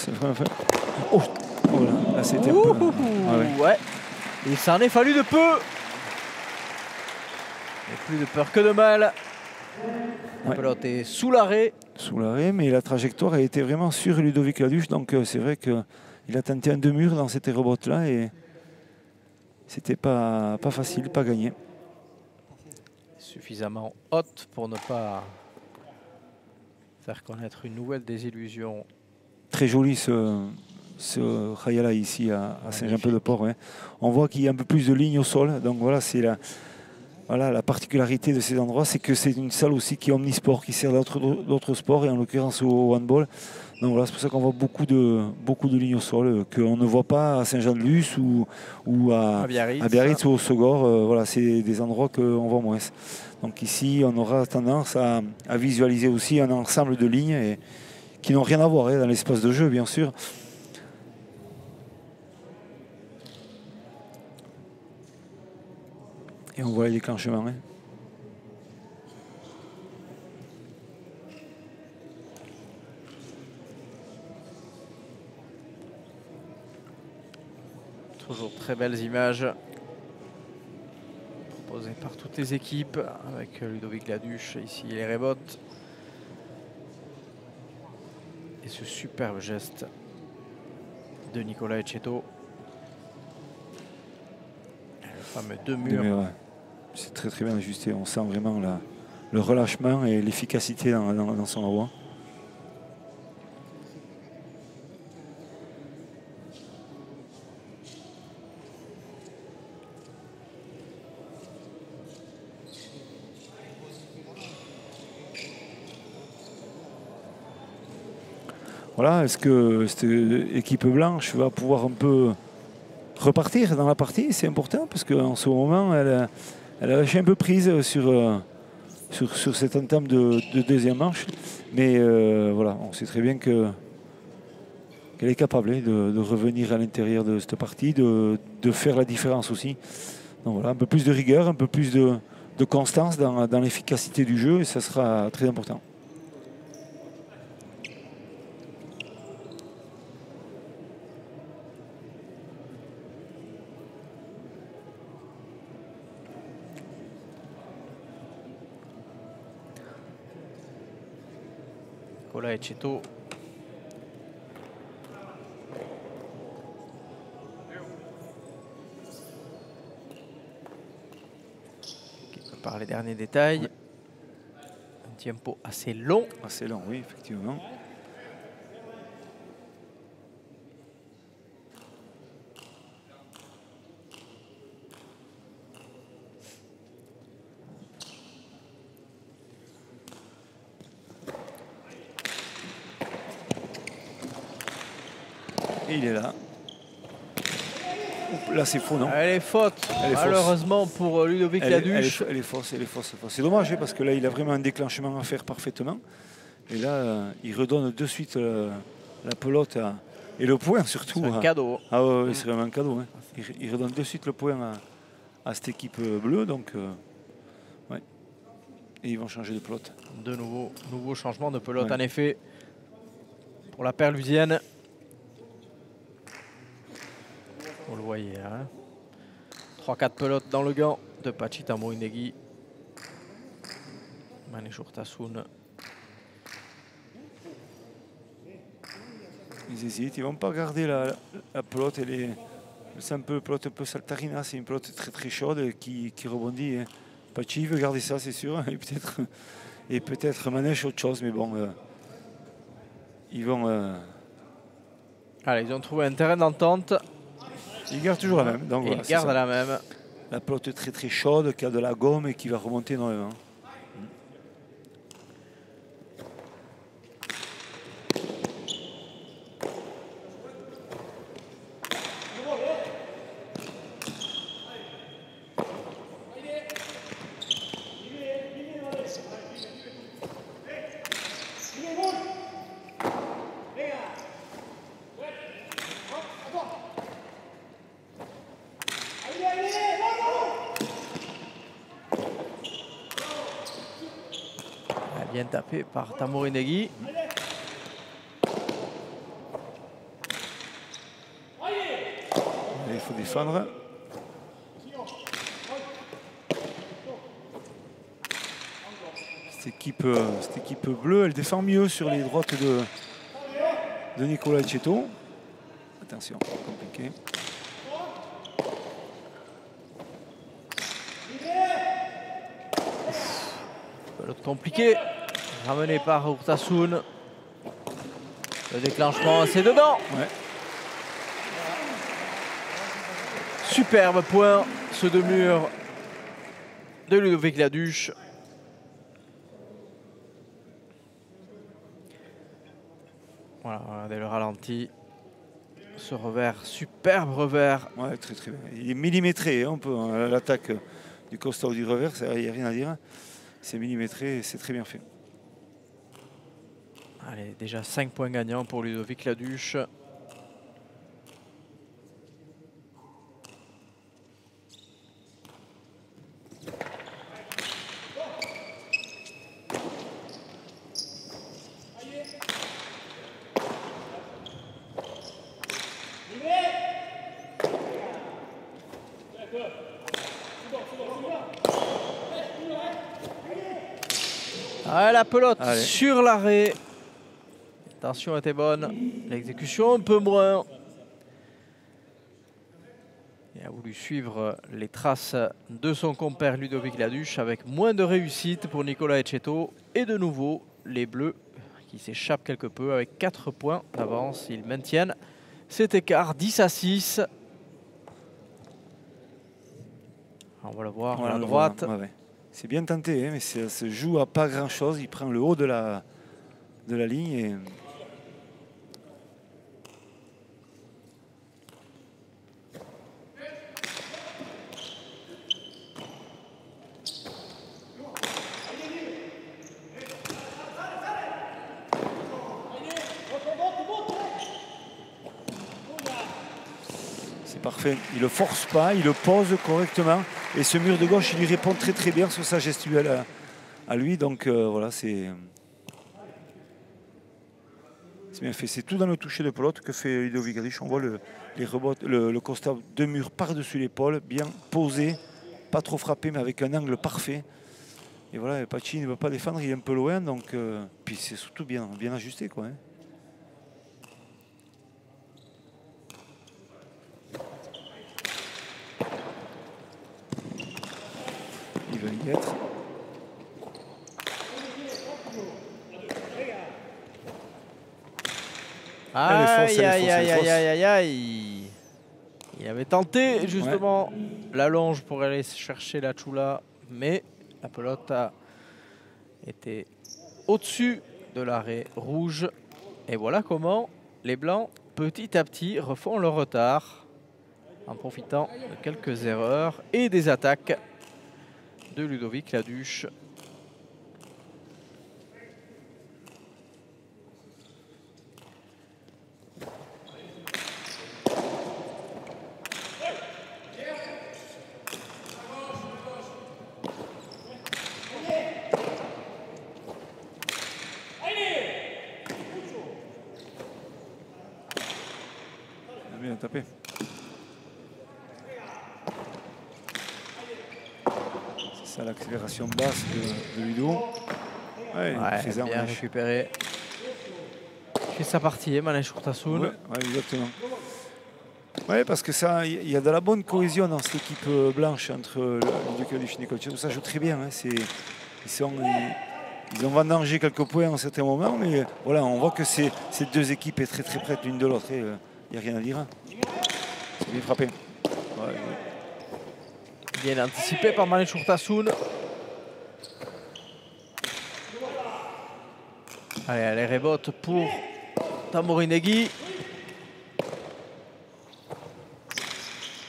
Oh, là c'était ouais. Il s'en est fallu de peu. Et plus de peur que de mal. La pelote est sous l'arrêt. Sous l'arrêt, mais la trajectoire a été vraiment sur Ludovic Laduche. Donc c'est vrai qu'il a tenté un demi-mur dans cette rebotte-là et c'était pas facile, pas gagné. Suffisamment haute pour ne pas faire connaître une nouvelle désillusion. Très joli ce Khayala ici à Saint-Jean-Pied-de-Port. Ouais. On voit qu'il y a un peu plus de lignes au sol. Donc voilà, c'est Voilà, la particularité de ces endroits, c'est que c'est une salle aussi qui est omnisport, qui sert d'autres sports, et en l'occurrence au handball. Donc voilà, c'est pour ça qu'on voit beaucoup de lignes au sol, qu'on ne voit pas à Saint-Jean-de-Luz ou à Biarritz ou au Sogor. Voilà, c'est des endroits qu'on voit moins. Donc ici, on aura tendance à visualiser aussi un ensemble de lignes qui n'ont rien à voir dans l'espace de jeu, bien sûr. Et on voit les déclenchements. Toujours très belles images proposées par toutes les équipes avec Ludovic Laduche, ici les Rébottes. Et ce superbe geste de Nicolas Etcheto. Le fameux deux murs. Ouais. C'est très très bien ajusté. On sent vraiment le relâchement et l'efficacité dans son envoi. Voilà, est-ce que cette équipe blanche va pouvoir un peu repartir dans la partie? C'est important parce qu'en ce moment, elle a lâché un peu prise sur cette entame de deuxième manche. Mais voilà, on sait très bien qu'elle est capable de revenir à l'intérieur de cette partie, de faire la différence aussi. Donc voilà, un peu plus de rigueur, un peu plus de constance dans l'efficacité du jeu, et ça sera très important. Nicolas Etcheto. Qui prépare les derniers détails. Ouais. Un tempo assez long. Assez long, oui, effectivement. Et il est là. Là, c'est faux, non? Elle est faute, malheureusement, pour Ludovic Laduche. Elle est fausse. C'est dommage, parce que là, il a vraiment un déclenchement à faire parfaitement. Et là, il redonne de suite la pelote et le point, surtout. C'est un cadeau. Ah ouais, c'est vraiment un cadeau. Hein. Il redonne de suite le point à cette équipe bleue. Donc, ouais. Et ils vont changer de pelote. De nouveau changement de pelote, en effet, pour la Perlusienne. Vous le voyez, hein. 3-4 pelotes dans le gant de Pachita Moinegui. Manejour Tassoun. Ils hésitent, ils ne vont pas garder la pelote. C'est un peu pelote un peu saltarina, c'est une pelote très très chaude qui rebondit. Hein. Pachi veut garder ça, c'est sûr, et peut-être Manèche autre chose, mais bon, ils vont. Allez, ils ont trouvé un terrain d'entente. Ils gardent toujours la même. Donc, voilà, ils gardent la même. La pelote très très chaude qui a de la gomme et qui va remonter énormément. Bien tapé par Tamorinegui. Il faut défendre. Cette équipe bleue, elle défend mieux sur les droites de Nicolas Etcheto. Attention, compliqué. L'autre compliqué. Ramené par Urtasun. Le déclenchement, c'est dedans. Ouais. Superbe point, ce deux murs de Ludovic Laduche. Voilà, regardez le ralenti. Ce revers, superbe revers. Ouais, très très bien. Il est millimétré, hein, un peu, hein, l'attaque du Costa ou du revers, il n'y a rien à dire. C'est millimétré et c'est très bien fait. Allez, déjà 5 points gagnants pour Ludovic Laduche. Ah, la pelote sur l'arrêt. L'intention était bonne. L'exécution un peu moins. Il a voulu suivre les traces de son compère Ludovic Laduche avec moins de réussite pour Nicolas Etcheto. Et de nouveau, les Bleus qui s'échappent quelque peu avec 4 points d'avance. Ils maintiennent cet écart 10-6. On va le voir à la droite. Ouais. C'est bien tenté, hein, mais ça se joue à pas grand chose. Il prend le haut de la ligne. Et... c'est parfait. Il ne le force pas, il le pose correctement. Et ce mur de gauche, il lui répond très très bien sur sa gestuelle à lui. Donc voilà, c'est bien fait. C'est tout dans le toucher de pelote que fait Ludovic Laduche. On voit les rebots, le constat de mur par-dessus l'épaule, bien posé, pas trop frappé, mais avec un angle parfait. Et voilà, Pachi ne veut pas défendre, il est un peu loin. Donc, puis c'est surtout bien ajusté, quoi. Hein. Il va y être. Aïe, aïe, aïe, aïe, aïe, aïe. Il avait tenté justement la longe pour aller chercher la Chula, mais la pelote a été au-dessus de l'arrêt rouge. Et voilà comment les Blancs, petit à petit, refont leur retard en profitant de quelques erreurs et des attaques de Ludovic Laduche. Bien tapé. C'est ça l'accélération basse de Ludo. Ouais, bien récupéré. Il fait sa partie, Manège Urtasun. Ouais, exactement. Oui, parce que ça, il y a de la bonne cohésion dans cette équipe blanche entre Ludovic Laduche et Nicolas Etcheto. Ça joue très bien. Hein. Ils ont vendangé quelques points en certains moments, mais voilà, on voit que ces deux équipes sont très très près l'une de l'autre. Il n'y a rien à dire. C'est bien frappé. Ouais. Bien anticipé par Manège Urtasun. Allez, les rebotes pour Tamborinegui.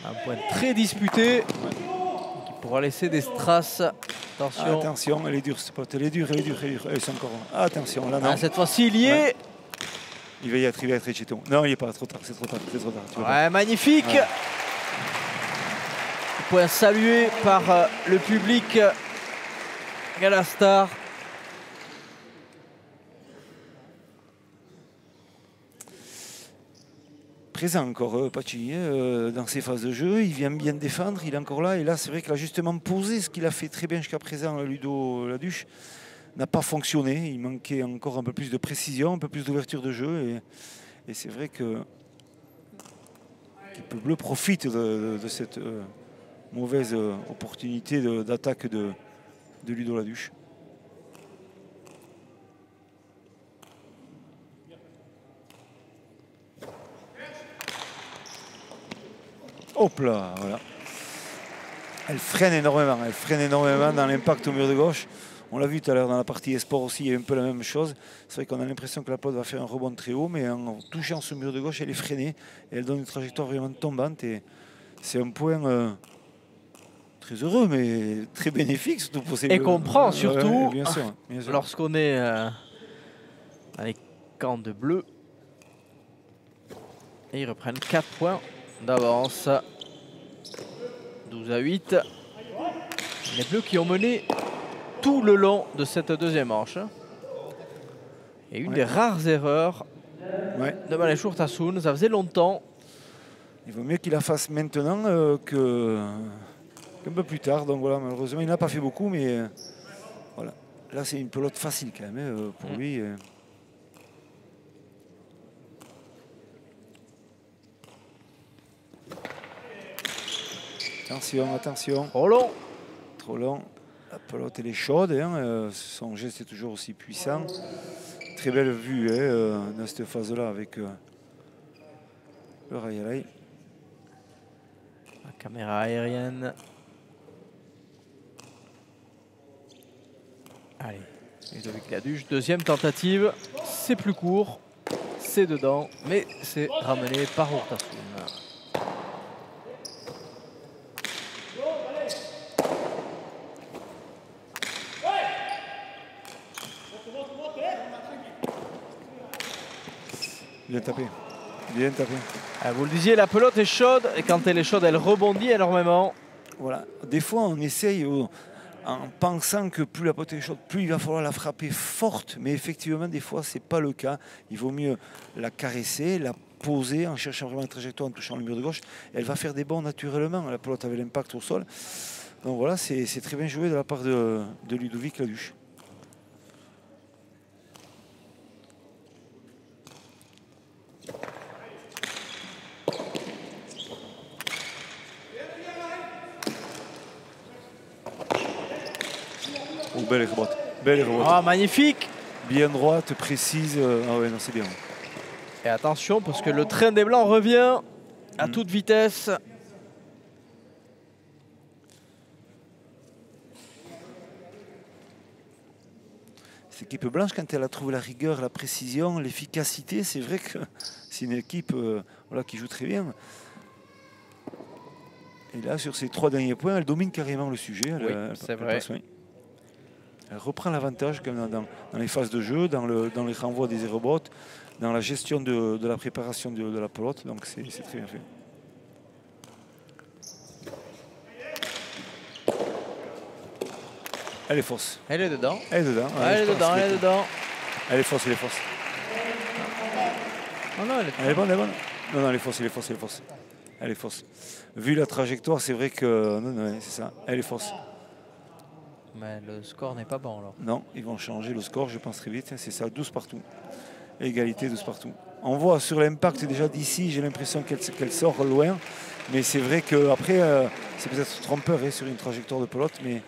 Un point très disputé qui pourra laisser des traces. Attention. Attention, elle est dure cette pote. Elle est dure. C'est encore. Attention, là non. Cette fois-ci, il y est. Il va y être Etcheto. Non, il n'y est pas. Trop tard. C'est trop tard. Magnifique. Ouais. Point salué par le public Galastar. Présent encore, Pachi, dans ses phases de jeu. Il vient bien défendre, il est encore là. Et là, c'est vrai qu'il a justement posé ce qu'il a fait très bien jusqu'à présent, Ludo Laduche, n'a pas fonctionné. Il manquait encore un peu plus de précision, un peu plus d'ouverture de jeu. Et c'est vrai que l'équipe bleue profite de cette mauvaise opportunité d'attaque de Ludo Laduche. Hop là, voilà. Elle freine énormément dans l'impact au mur de gauche. On l'a vu tout à l'heure dans la partie esport aussi, il y a un peu la même chose. C'est vrai qu'on a l'impression que la pelote va faire un rebond très haut, mais en touchant ce mur de gauche, elle est freinée et elle donne une trajectoire vraiment tombante. Et c'est un point très heureux, mais très bénéfique surtout pour ces. Et qu'on prend surtout bien sûr. lorsqu'on est dans les camps de bleu. Et ils reprennent 4 points d'avance. 12-8. Les bleus qui ont mené tout le long de cette deuxième manche. Et une des rares erreurs de Maléchour Tassoun. Ça faisait longtemps. Il vaut mieux qu'il la fasse maintenant qu'un peu plus tard. Donc voilà, malheureusement, il n'a pas fait beaucoup, mais voilà. Là, c'est une pelote facile quand même pour lui. Attention, attention. Trop long. Trop long. La pelote, elle est chaude. Hein, son geste est toujours aussi puissant. Très belle vue dans cette phase-là avec le Rayalay. La caméra aérienne. Allez, Ludovic Laduche, deuxième tentative. C'est plus court. C'est dedans, mais c'est ramené par Urtasun. Bien tapé. Bien tapé. Vous le disiez, la pelote est chaude et quand elle est chaude, elle rebondit énormément. Voilà. Des fois, on essaye en pensant que plus la pelote est chaude, plus il va falloir la frapper forte. Mais effectivement, des fois, ce n'est pas le cas. Il vaut mieux la caresser, la poser en cherchant vraiment une trajectoire, en touchant le mur de gauche. Elle va faire des bonds naturellement. La pelote avait l'impact au sol. Donc voilà, c'est très bien joué de la part de Ludovic Laduche. Oh, belle rebote. Belle rebote. Ah, magnifique. Bien droite, précise. Ah ouais, non, c'est bien. Et attention, parce que le train des Blancs revient à toute vitesse. Cette équipe blanche, quand elle a trouvé la rigueur, la précision, l'efficacité, c'est vrai que c'est une équipe voilà, qui joue très bien. Et là, sur ces 3 derniers points, elle domine carrément le sujet. Oui, c'est vrai. Elle reprend l'avantage dans les phases de jeu, dans les renvois des aérobots, dans la gestion de la préparation de la pelote. Donc c'est très bien fait. Elle est fausse. Elle est dedans. Elle est dedans. Elle est dedans, elle est dedans. Elle est fausse, elle est fausse. Oh non, elle est bonne, elle est bonne. Non, non, elle est fausse, elle est fausse, elle est fausse. Elle est fausse. Vu la trajectoire, c'est vrai que... Non, non, c'est ça. Elle est fausse. Mais le score n'est pas bon alors. Non, ils vont changer le score, je pense très vite. C'est ça, 12 partout. Égalité, 12 partout. On voit sur l'impact déjà d'ici, j'ai l'impression qu'elle sort loin. Mais c'est vrai qu'après, c'est peut-être trompeur sur une trajectoire de pelote. Mais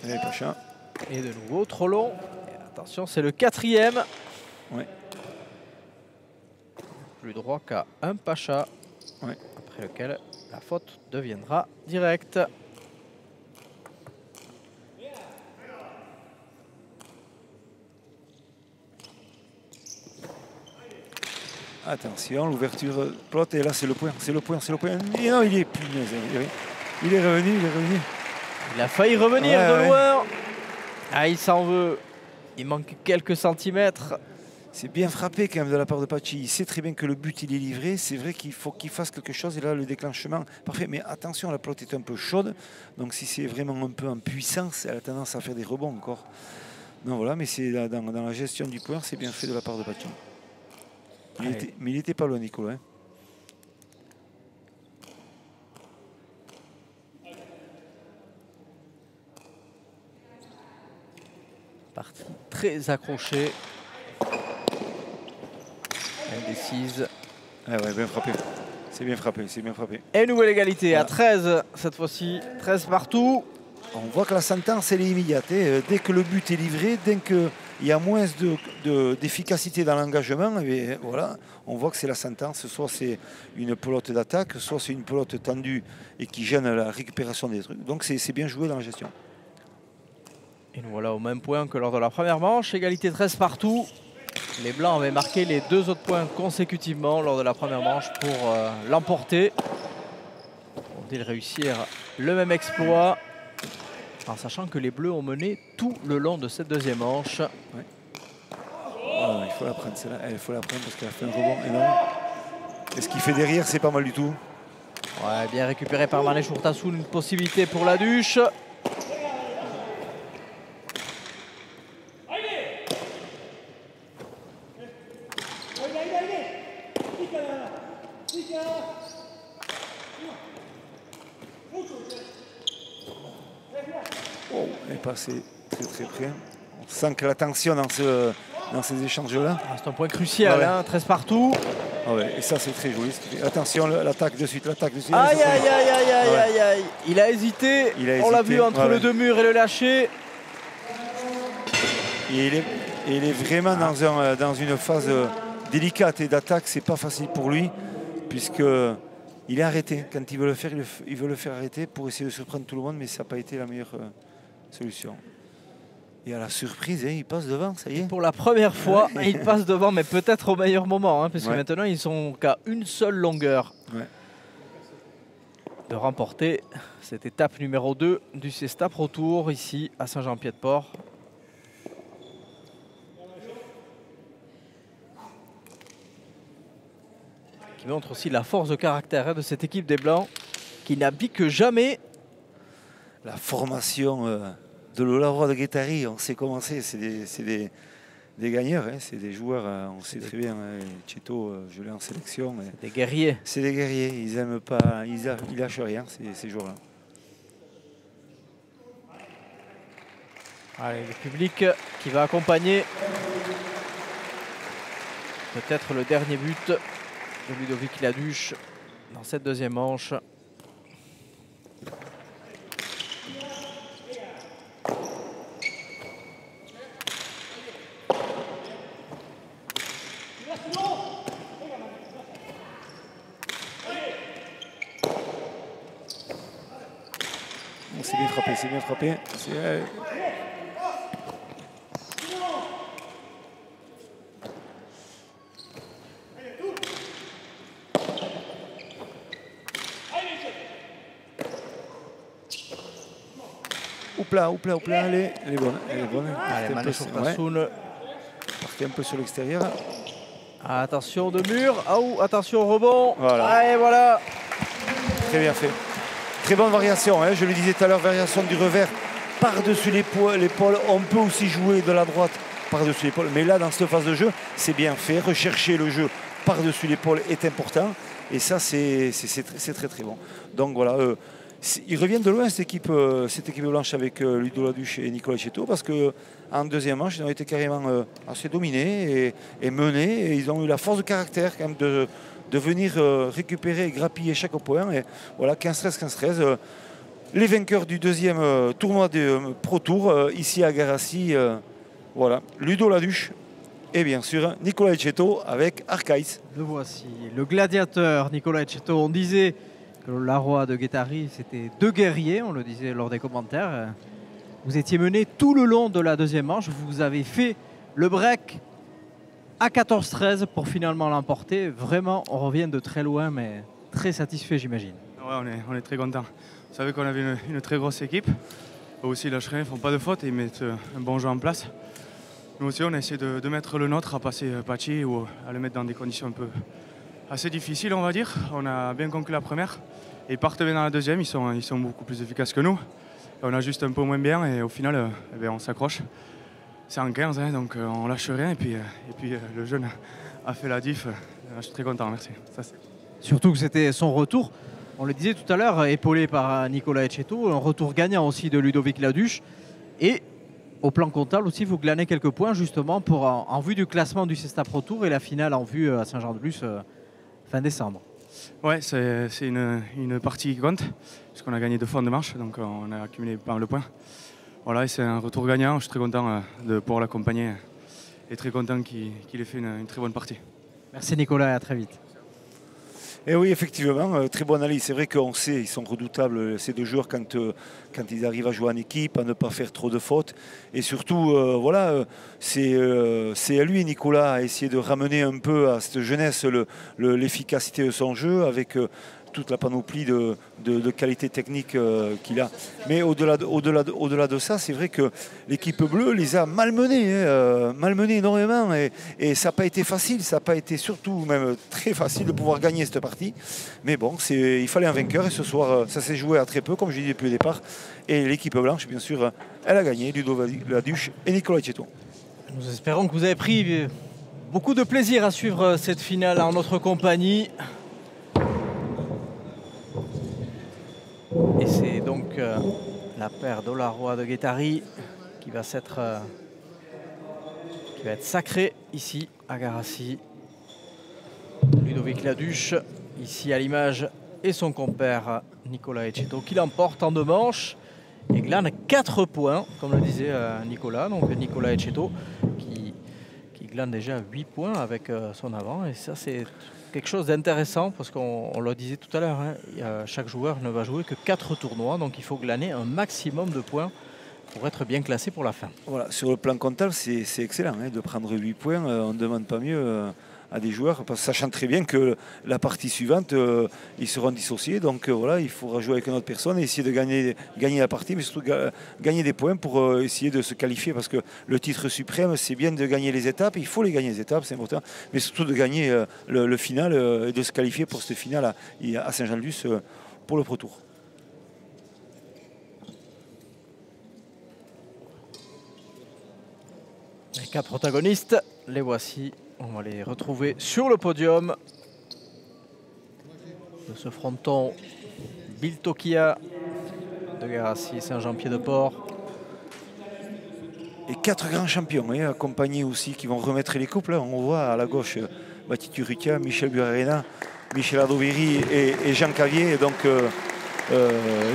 allez, Pacha. Et de nouveau, trop long. Et attention, c'est le 4e. Ouais. Plus droit qu'à un Pacha. Ouais. Après lequel la faute deviendra directe. Attention, l'ouverture plot. Et là, c'est le point. C'est le point, c'est le point. Et non, il est punaise. Il est revenu, il est revenu. Il a failli revenir Ouais, de ouais. loin. Ah, il s'en veut. Il manque quelques centimètres. C'est bien frappé quand même de la part de Pachi. Il sait très bien que le but il est livré. C'est vrai qu'il faut qu'il fasse quelque chose. Et là, le déclenchement, parfait. Mais attention, la pelote est un peu chaude. Donc si c'est vraiment un peu en puissance, elle a tendance à faire des rebonds encore. Non, voilà, mais c'est dans la gestion du point, c'est bien fait de la part de Pachi. Mais il n'était pas loin, Nicolas. Hein. Partie très accrochée. Indécise. Ah ouais, bien frappé. C'est bien frappé, c'est bien frappé. Et nouvelle égalité à Voilà. 13 cette fois-ci. 13 partout. on voit que la sentence elle est immédiate. Hein. Dès que le but est livré, dès qu'il y a moins d'efficacité dans l'engagement, voilà, on voit que c'est la sentence. Soit c'est une pelote d'attaque, soit c'est une pelote tendue et qui gêne la récupération des trucs. Donc c'est bien joué dans la gestion. Et nous voilà au même point que lors de la première manche. Égalité 13 partout. Les Blancs avaient marqué les 2 autres points consécutivement lors de la première manche pour l'emporter. Vont-ils réussir le même exploit en sachant que les Bleus ont mené tout le long de cette deuxième manche. Ouais. Oh, il faut la prendre celle-là, il faut la prendre parce qu'elle a fait un rebond énorme. Et ce qu'il fait derrière, c'est pas mal du tout. Ouais, bien récupéré par Manèche Urtasun, une possibilité pour la Duche. Oh, elle est passée très près. On sent que la tension dans ces échanges-là. Ah, c'est un point crucial, hein, 13 partout. Ah ouais, et ça c'est très joli. Attention, l'attaque de suite, l'attaque de suite. Aïe, aïe, aïe, aïe, aïe, aïe, aïe. Il a hésité. On l'a vu entre le deux murs et le lâcher. Et il est vraiment dans une phase délicate et d'attaque. C'est pas facile pour lui puisque il est arrêté. Quand il veut le faire, il veut le faire arrêter pour essayer de surprendre tout le monde, mais ça n'a pas été la meilleure solution. Et à la surprise, il passe devant, ça y est. Pour la première fois, il passe devant, mais peut-être au meilleur moment, hein, parce que maintenant, ils sont qu'à une seule longueur de remporter cette étape numéro 2 du Cesta Pro Tour, ici à Saint-Jean-Pied-de-Port. Qui montre aussi la force de caractère de cette équipe des Blancs, qui n'abdique jamais. La formation de Lola de Guettari, on sait comment c'est des gagneurs, hein, c'est des joueurs, on sait très bien, hein, Cheto, je l'ai en sélection. Des guerriers. C'est des guerriers, ils aiment pas, ils lâchent rien, ces joueurs-là. Allez, le public qui va accompagner peut-être le dernier but de Ludovic Laduche dans cette deuxième manche. C'est bien frappé, c'est bien frappé. Oupla, elle est bonne. Allez, Manèche Urtasun. Partez un peu sur l'extérieur. Attention de mur, attention au rebond. Voilà. Allez, voilà. Très bien fait. Très bonne variation, hein. Je le disais tout à l'heure, variation du revers par-dessus l'épaule. On peut aussi jouer de la droite par-dessus l'épaule. Mais là, dans cette phase de jeu, c'est bien fait. Rechercher le jeu par-dessus l'épaule est important. Et ça, c'est très bon. Donc voilà, ils reviennent de loin, cette équipe blanche avec Ludo Laduche et Nicolas Cheto, parce qu'en deuxième manche, ils ont été carrément assez dominés et menés. Et ils ont eu la force de caractère quand même de venir récupérer et grappiller chaque point. Et voilà, 15-13. Les vainqueurs du deuxième tournoi de Pro Tour, ici à Garassi, voilà, Ludo Laduche et bien sûr Nicolas Cheto avec Arcaïs. Le voici, le gladiateur Nicolas Cheto. On disait que le Larois de Guettari, c'était deux guerriers, on le disait lors des commentaires. Vous étiez mené tout le long de la deuxième manche, vous avez fait le break à 14-13 pour finalement l'emporter. Vraiment, on revient de très loin, mais très satisfait, j'imagine. Ouais, on est très content. Vous savez qu'on avait une très grosse équipe. Eux aussi, ils lâchent rien, ils ne font pas de faute et ils mettent un bon jeu en place. Nous aussi, on a essayé de mettre le nôtre, à passer Pachi ou à le mettre dans des conditions un peu assez difficiles, on va dire. On a bien conclu la première. Et ils partent bien dans la deuxième, ils sont beaucoup plus efficaces que nous. Et on a juste un peu moins bien et au final, on s'accroche. C'est en 15, hein, donc on lâche rien. Et puis le jeune a fait la diff. Je suis très content, merci. Surtout que c'était son retour. On le disait tout à l'heure, épaulé par Nicolas Etcheto, un retour gagnant aussi de Ludovic Laduche. Et au plan comptable aussi, vous glanez quelques points justement en vue du classement du Cesta Pro Tour et la finale en vue à Saint-Jean-de-Luz fin décembre. Ouais, c'est une partie qui compte, puisqu'on a gagné 2 fois en 2 manches, donc on a accumulé pas mal de points. Voilà, et c'est un retour gagnant, je suis très content de pouvoir l'accompagner et très content qu'il ait fait une très bonne partie. Merci Nicolas et à très vite. Et oui, effectivement, très bonne analyse. C'est vrai qu'on sait, ils sont redoutables, ces 2 joueurs, quand ils arrivent à jouer en équipe, à ne pas faire trop de fautes. Et surtout, voilà, c'est à lui, Nicolas, à essayer de ramener un peu à cette jeunesse l'efficacité de son jeu avec toute la panoplie de qualités techniques qu'il a. Mais au-delà de ça, c'est vrai que l'équipe bleue les a malmenés, malmenés énormément. Et ça n'a pas été facile, ça n'a pas été surtout même très facile de pouvoir gagner cette partie. Mais bon, il fallait un vainqueur et ce soir, ça s'est joué à très peu, comme je disais depuis le départ. Et l'équipe blanche, bien sûr, elle a gagné, Ludovic Laduche et Nicolas Etcheto. Nous espérons que vous avez pris beaucoup de plaisir à suivre cette finale en notre compagnie. Et c'est donc la paire d'Olaroa de Guettari qui va être sacrée ici à Garassi. Ludovic Laduche, ici à l'image, et son compère Nicolas Etcheto qui l'emporte en 2 manches et glane 4 points, comme le disait Nicolas. Donc Nicolas Etcheto qui glane déjà 8 points avec son avant. Et ça, c'est quelque chose d'intéressant parce qu'on le disait tout à l'heure, hein, chaque joueur ne va jouer que 4 tournois, donc il faut glaner un maximum de points pour être bien classé pour la fin. Voilà, sur le plan comptable, c'est excellent hein, de prendre 8 points. On ne demande pas mieux à des joueurs, parce que sachant très bien que la partie suivante, ils seront dissociés. Donc voilà, il faudra jouer avec une autre personne et essayer de gagner la partie, mais surtout gagner des points pour essayer de se qualifier. Parce que le titre suprême, c'est bien de gagner les étapes, il faut les gagner les étapes, c'est important, mais surtout de gagner le final et de se qualifier pour cette finale à Saint-Jean-de-Luz pour le Pro Tour. Les 4 protagonistes, les voici. On va les retrouver sur le podium de ce fronton Biltokia de Garassi, Saint-Jean-Pied-de-Port. Et 4 grands champions, hein, accompagnés aussi, qui vont remettre les coupes. Là, on voit à la gauche Baptiste Urrutia, Michel Burarena, Michel Adoveri et Jean Cavier. Et donc,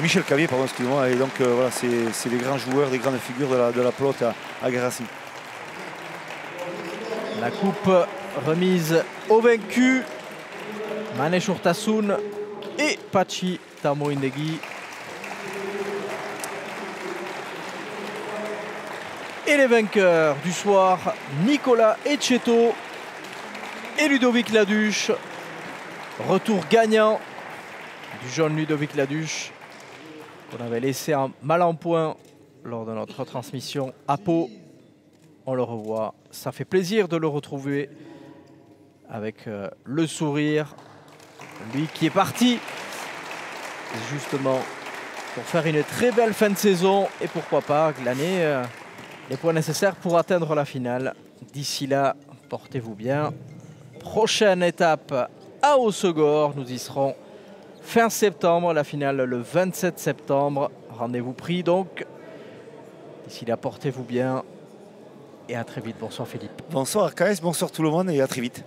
Michel Cavier, pardon, excusez-moi. Et donc, voilà, c'est des grands joueurs, des grandes figures de la pelote à Garassi. La coupe remise au vaincu, Manesh Urtasun et Pachi Tamoindegui. Et les vainqueurs du soir, Nicolas Etcheto et Ludovic Laduche. Retour gagnant du jeune Ludovic Laduche qu'on avait laissé mal en point lors de notre transmission à Pau. On le revoit, ça fait plaisir de le retrouver avec le sourire. Lui qui est parti justement pour faire une très belle fin de saison et pourquoi pas glaner les points nécessaires pour atteindre la finale. D'ici là, portez-vous bien. Prochaine étape à Hossegor, nous y serons fin septembre, la finale le 27 septembre. Rendez-vous pris donc. D'ici là, portez-vous bien. Et à très vite. Bonsoir Philippe. Bonsoir KS, bonsoir tout le monde et à très vite.